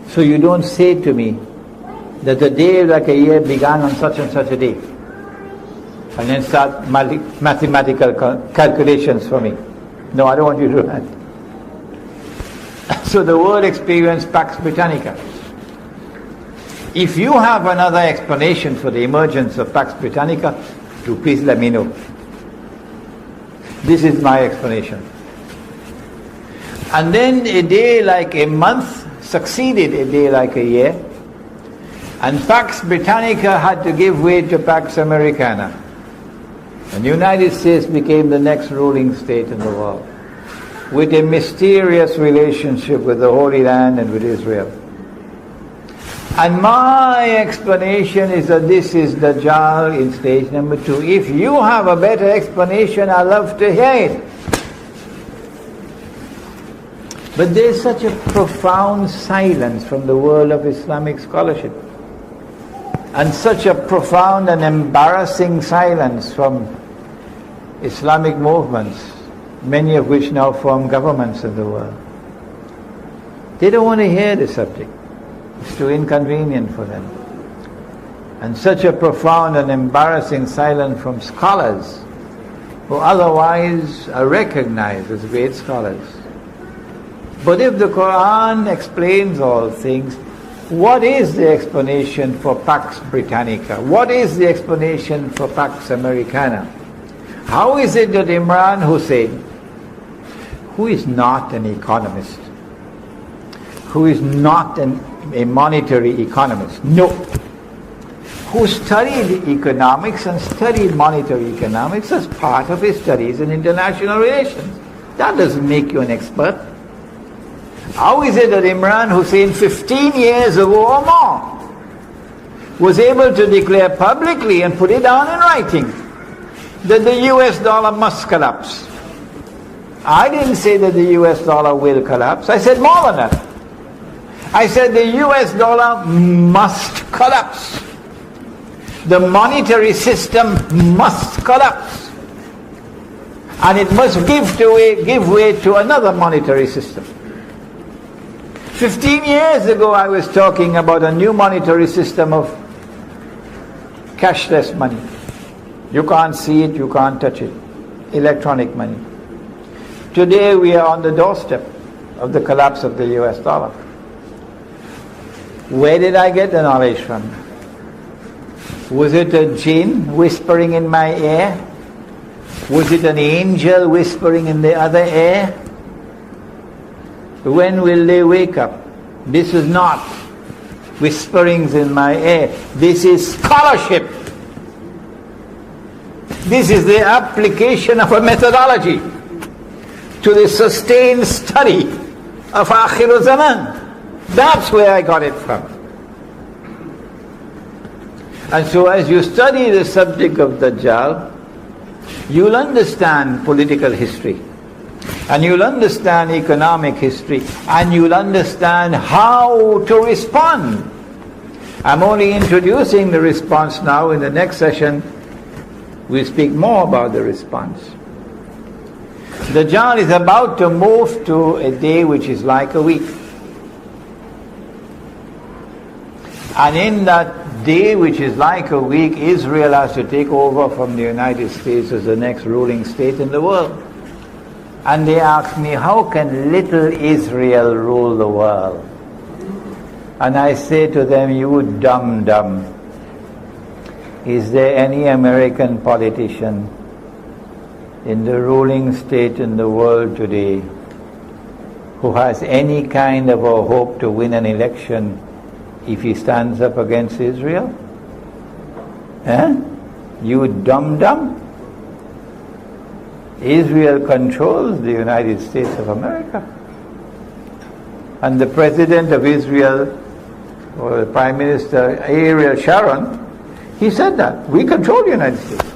so you don't say to me that the day like a year began on such and such a day, and then start mathematical calculations for me. No, I don't want you to do that. So the world experienced Pax Britannica. If you have another explanation for the emergence of Pax Britannica, do please let me know. This is my explanation. And then a day like a month succeeded a day like a year, and Pax Britannica had to give way to Pax Americana. And the United States became the next ruling state in the world, with a mysterious relationship with the Holy Land and with Israel. And my explanation is that this is Dajjal in stage number 2. If you have a better explanation, I'd love to hear it. But there's such a profound silence from the world of Islamic scholarship, and such a profound and embarrassing silence from Islamic movements, many of which now form governments in the world. They don't want to hear the subject. It's too inconvenient for them. And such a profound and embarrassing silence from scholars who otherwise are recognized as great scholars. But if the Quran explains all things, what is the explanation for Pax Britannica? What is the explanation for Pax Americana? How is it that Imran Hussein, who is not an economist, who is not a monetary economist, no, who studied economics and studied monetary economics as part of his studies in international relations, that doesn't make you an expert. How is it that Imran Hussein 15 years ago or more was able to declare publicly and put it down in writing that the US dollar must collapse? I didn't say that the US dollar will collapse. I said more than that. I said the US dollar must collapse. The monetary system must collapse. And it must give way to another monetary system. 15 years ago I was talking about a new monetary system of cashless money. You can't see it, you can't touch it. Electronic money. Today we are on the doorstep of the collapse of the US dollar. Where did I get the knowledge from? Was it a jinn whispering in my ear? Was it an angel whispering in the other ear? When will they wake up? This is not whisperings in my ear. This is scholarship. This is the application of a methodology to the sustained study of Akhir Zaman. That's where I got it from. And so as you study the subject of Dajjal, you'll understand political history, and you'll understand economic history, and you'll understand how to respond. I'm only introducing the response now. In the next session, we'll speak more about the response. Dajjal is about to move to a day which is like a week. And in that day which is like a week, Israel has to take over from the United States as the next ruling state in the world. And they ask me, how can little Israel rule the world? And I say to them, you dumb. Is there any American politician in the ruling state in the world today who has any kind of a hope to win an election if he stands up against Israel? You dumb. Israel controls the United States of America. And the President of Israel, or the Prime Minister, Ariel Sharon, he said that. We control the United States.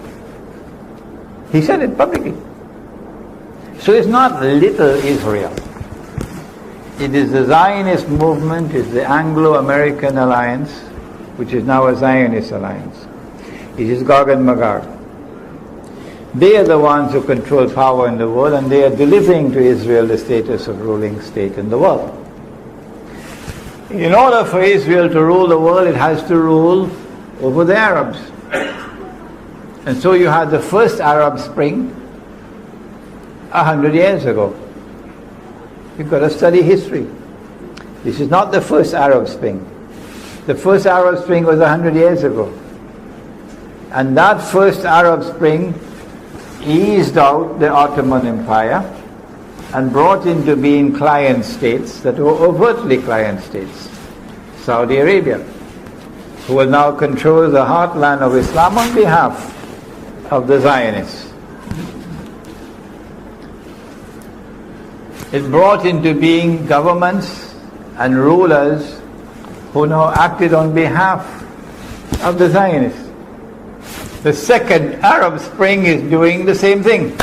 He said it publicly. So it's not little Israel. It is the Zionist movement, it's the Anglo-American alliance, which is now a Zionist alliance. It is Gog and Magog. They are the ones who control power in the world, and they are delivering to Israel the status of ruling state in the world. In order for Israel to rule the world, it has to rule over the Arabs. And so you had the first Arab Spring 100 years ago. You've got to study history. This is not the first Arab Spring. The first Arab Spring was 100 years ago. And that first Arab Spring eased out the Ottoman Empire and brought into being client states that were overtly client states. Saudi Arabia, who will now control the heartland of Islam on behalf of the Zionists. It brought into being governments and rulers who now acted on behalf of the Zionists. The second Arab Spring is doing the same thing.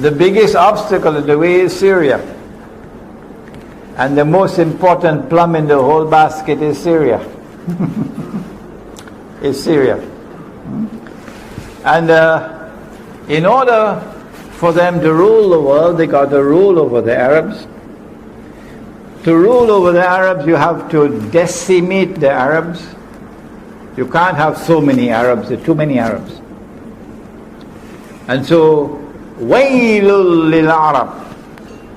The biggest obstacle in the way is Syria. And the most important plum in the whole basket is Syria. Is Syria. And in order for them to rule the world, they got to rule over the Arabs. To rule over the Arabs, you have to decimate the Arabs. You can't have so many Arabs, there are too many Arabs. And so, وَيْلٌ لِلْعَرَبِ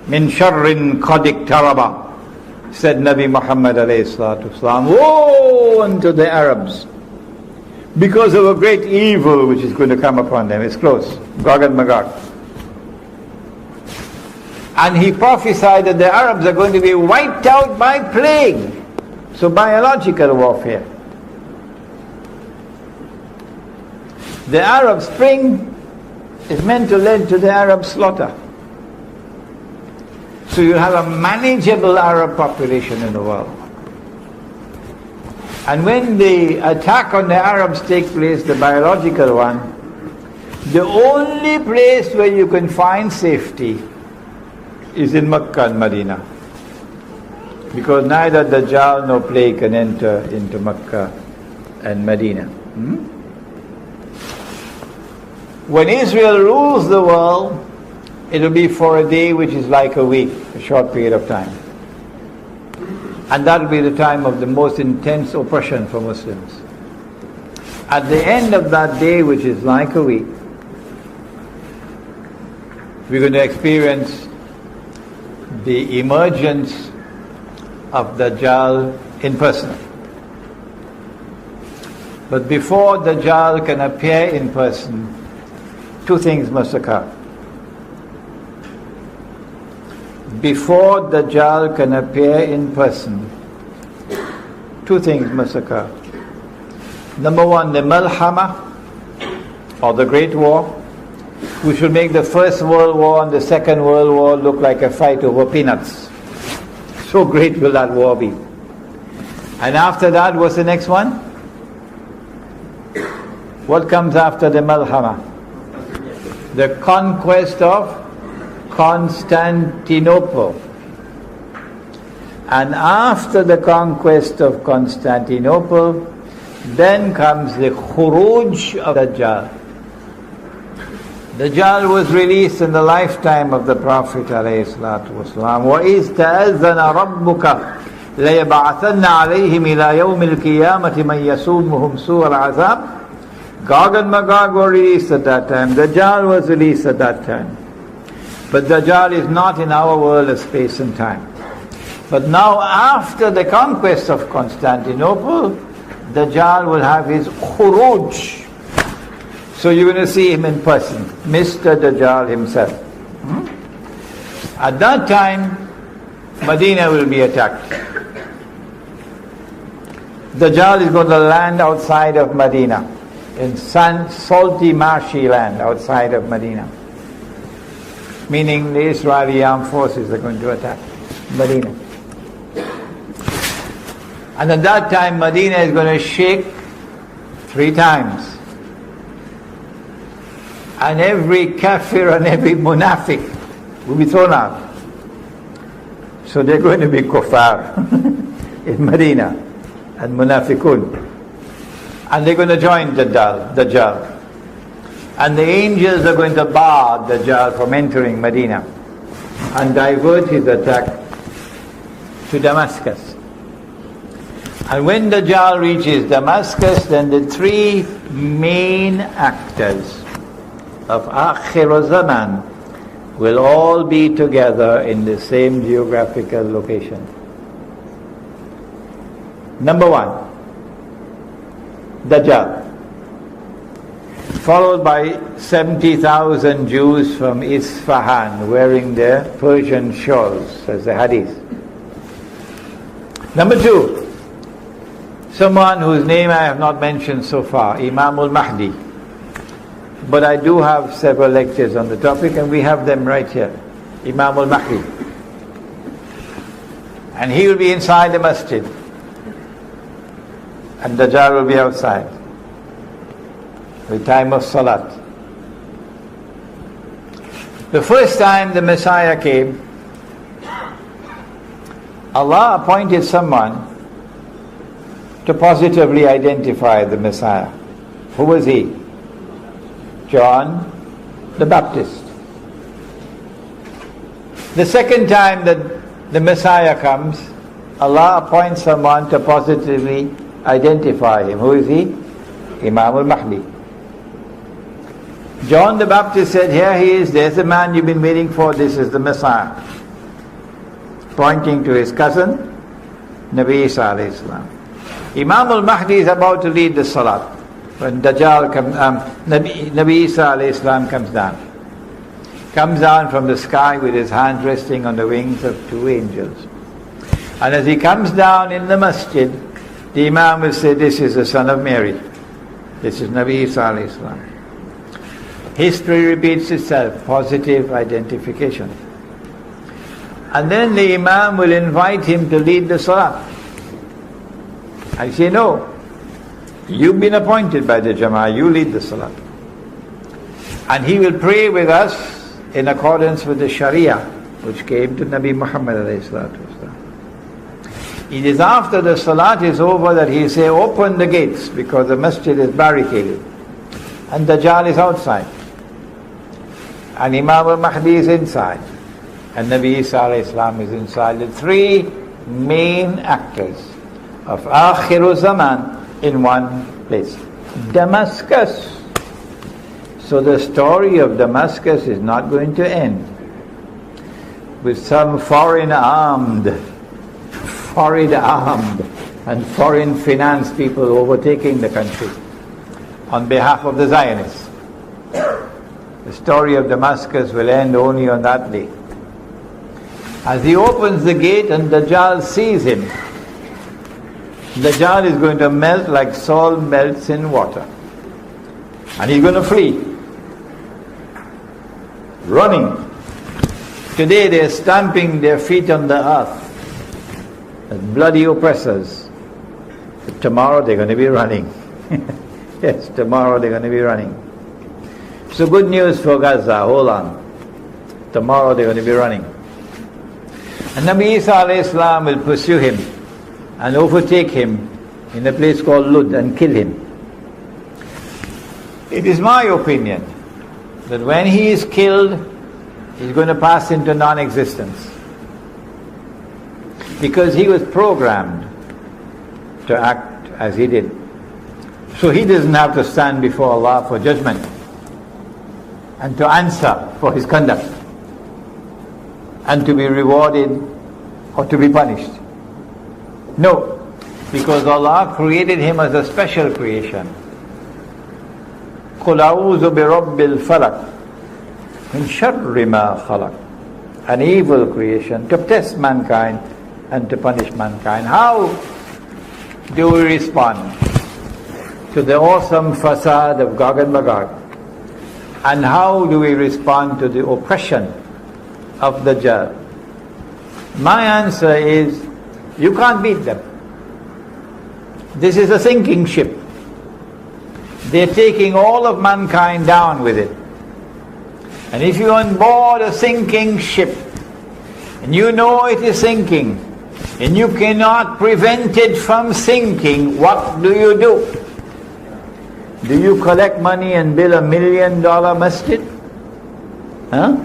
مِنْ شَرٍ قَدْ اقْتَرَبَ, said Nabi Muhammad alayhi salatu wasalam. Woe unto the Arabs, because of a great evil which is going to come upon them. It's close, Gog and Magog. And he prophesied that the Arabs are going to be wiped out by plague. So biological warfare. The Arab Spring is meant to lead to the Arab slaughter. So you have a manageable Arab population in the world. And when the attack on the Arabs takes place, the biological one, the only place where you can find safety is in Mecca and Medina. Because neither Dajjal nor plague can enter into Mecca and Medina. When Israel rules the world, it will be for a day which is like a week, a short period of time. And that will be the time of the most intense oppression for Muslims. At the end of that day, which is like a week, we're going to experience the emergence of Dajjal in person. But before Dajjal can appear in person, two things must occur. Before Dajjal can appear in person, two things must occur. Number one, the Malhama, or the Great War, which will make the First World War and the Second World War look like a fight over peanuts. So great will that war be. And after that, what's the next one? What comes after the Malhama? The conquest of Constantinople. And after the conquest of Constantinople, then comes the Khuruj of Dajjal. Dajjal was released in the lifetime of the Prophet ﷺ. وَإِذْ تَأَذَّنَ رَبُّكَ لَيَبْعَثَنَّ عَلَيْهِمْ إِلَى يَوْمِ الْقِيَامَةِ مَنْ يَسُومُهُمْ سُوءَ الْعَذَابِ. Gog and Magog were released at that time. Dajjal was released at that time. But Dajjal is not in our world of space and time. But now after the conquest of Constantinople, Dajjal will have his khuruj. So you're going to see him in person, Mr. Dajjal himself. At that time, Medina will be attacked. Dajjal is going to land outside of Medina, in salty, marshy land outside of Medina. Meaning the Israeli armed forces are going to attack Medina. And at that time, Medina is going to shake 3 times. And every kafir and every munafiq will be thrown out. So they're going to be kuffar in Medina and munafiqun. And they're going to join Dajjal. And the angels are going to bar Dajjal from entering Medina and divert his attack to Damascus. And when Dajjal reaches Damascus, then the three main actors of Akhir Zaman will all be together in the same geographical location. Number one, Dajjal, followed by 70,000 Jews from Isfahan wearing their Persian shawls, as the hadith. Number two, someone whose name I have not mentioned so far, Imam al-Mahdi. But I do have several lectures on the topic, and we have them right here. Imam al-Mahdi. And he will be inside the masjid, and Dajjal will be outside. The time of Salat. The first time the Messiah came, Allah appointed someone to positively identify the Messiah. Who was he? John the Baptist. The second time that the Messiah comes, Allah appoints someone to positively identify him. Who is he? Imam al-Mahdi. John the Baptist said, here he is, there's the man you've been waiting for, this is the Messiah. Pointing to his cousin, Nabi Isa alayhi salam. Imam al-Mahdi is about to lead the Salat when Dajjal comes, Nabi Isa alayhi salam comes down. Comes down from the sky with his hands resting on the wings of two angels. And as he comes down in the masjid, the Imam will say, this is the son of Mary. This is Nabi Isa alayhi salam. History repeats itself, positive identification. And then the Imam will invite him to lead the Salah. I say, no, you've been appointed by the Jama'ah, you lead the Salah. And he will pray with us in accordance with the Sharia, which came to Nabi Muhammad alayhi salatu wasalam. It is after the Salat is over that he say, open the gates, because the masjid is barricaded. And Dajjal is outside. And Imam al-Mahdi is inside. And Nabi Isa alayhi salam is inside. The three main actors of Akhir Zaman in one place. Damascus. So the story of Damascus is not going to end with some foreign armed and foreign finance people overtaking the country on behalf of the Zionists. The story of Damascus will end only on that day. As he opens the gate and Dajjal sees him, Dajjal is going to melt like salt melts in water. And he's going to flee. Running. Today they're stamping their feet on the earth as bloody oppressors. But tomorrow they're going to be running. Yes, tomorrow they're going to be running. So good news for Gaza, hold on. Tomorrow they're going to be running. And Nabi Isa alayhi salam will pursue him and overtake him in a place called Lud and kill him. It is my opinion that when he is killed, he's going to pass into non-existence. Because he was programmed to act as he did. So he doesn't have to stand before Allah for judgment and to answer for his conduct and to be rewarded or to be punished. No, because Allah created him as a special creation. قُلْ أَعُوذُ بِرَبِّ الْفَلَقِ مِنْ شَرِّ مَا خَلَقَ. An evil creation to test mankind and to punish mankind. How do we respond to the awesome facade of Gog and Magog? And how do we respond to the oppression of the Dajjal? My answer is, you can't beat them. This is a sinking ship. They're taking all of mankind down with it. And if you're on board a sinking ship, and you know it is sinking, and you cannot prevent it from sinking, what do? Do you collect money and build $1 million masjid? Huh?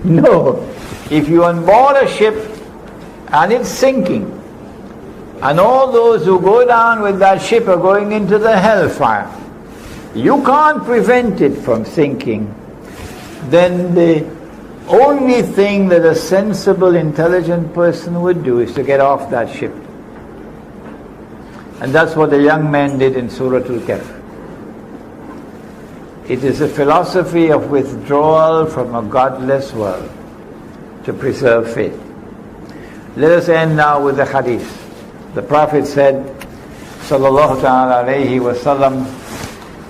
No. If you on board a ship and it's sinking, and all those who go down with that ship are going into the hellfire, you can't prevent it from sinking, then the only thing that a sensible, intelligent person would do is to get off that ship. And that's what the young man did in Surah Al-Kahf. It is a philosophy of withdrawal from a godless world to preserve faith. Let us end now with the hadith. The Prophet said, sallallahu ta'ala alayhi wa sallam,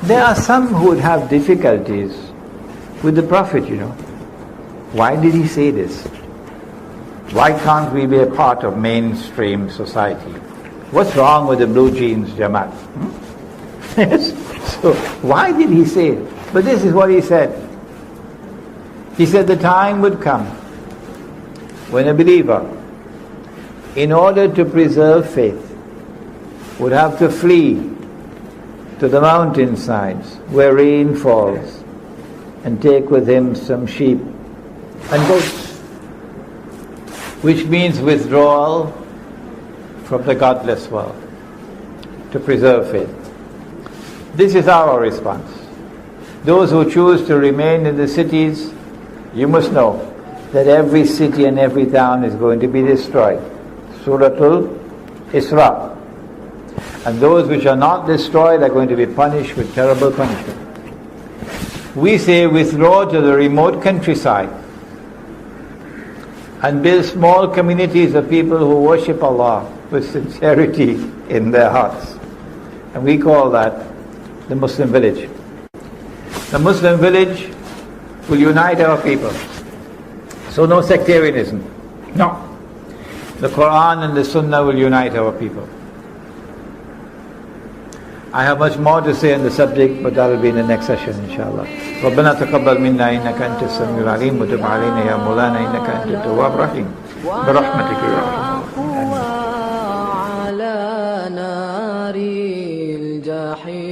there are some who would have difficulties with the Prophet, you know. Why did he say this? Why can't we be a part of mainstream society? What's wrong with the blue jeans Jamaat? Yes. So why did he say it? But this is what he said. He said the time would come when a believer, in order to preserve faith, would have to flee to the mountainsides where rain falls and take with him some sheep and goats, which means withdrawal from the godless world to preserve faith. This is our response. Those who choose to remain in the cities, you must know that every city and every town is going to be destroyed. Surah Al-Isra. And those which are not destroyed are going to be punished with terrible punishment. We say withdraw to the remote countryside and build small communities of people who worship Allah with sincerity in their hearts. And we call that the Muslim village. The Muslim village will unite our people. So no sectarianism. No. The Quran and the Sunnah will unite our people. I have much more to say on the subject, but that will be in the next session, inshallah. ربنا تقبل منا إنك أنت السميع العليم وتب علينا يا مولانا إنك أنت التواب الرحيم برحمتك يا رحمن على نار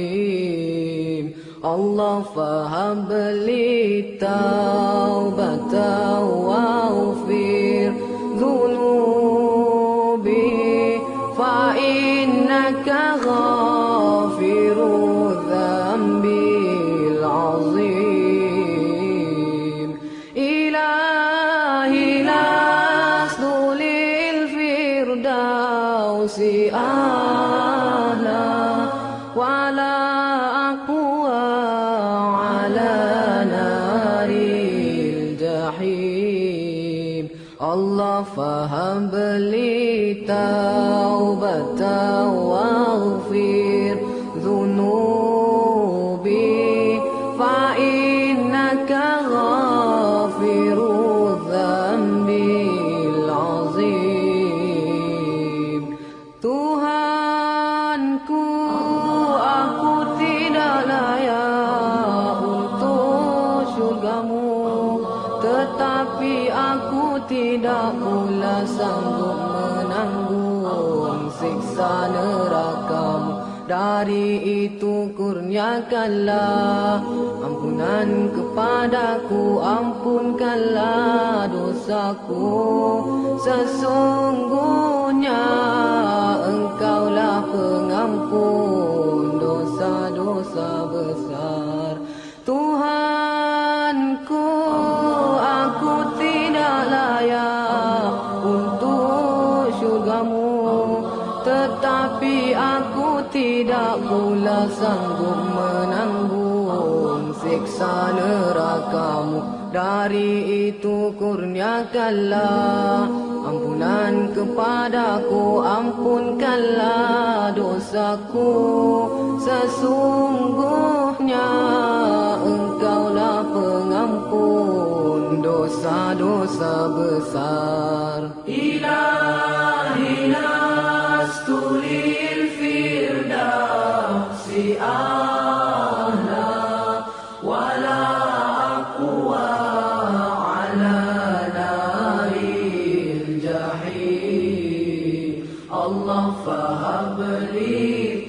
الجحيم الله فهب لي توبة واغفر ذنوبي فإنك غافر الذنب العظيم إلهي لست للفردوس أهلا ولا أقوى على نار الجحيم الله فهب لي توبة واغفر ذنوبي فإنك غافر الذنب العظيم Tuhanku aku tidak layak untuk syurgamu tetapi aku tidak pula sanggup menanggung siksa nerakamu. Dari itu kurniakanlah ampunan kepadaku, ampunkanlah dosaku. Sesungguhnya Engkaulah pengampun dosa-dosa besar. Tuhanku, aku tidak layak untuk syurgamu, tetapi aku tidak pula sanggup menanggung siksa nerakamu. Dari itu kurniakanlah ampunan kepadaku, ampunkanlah dosaku. Sesungguhnya Engkaulah pengampun dosa-dosa besar. Ilahi lastu lil firdausi ahla wala aqwa ala naril jahim. Allah fahab li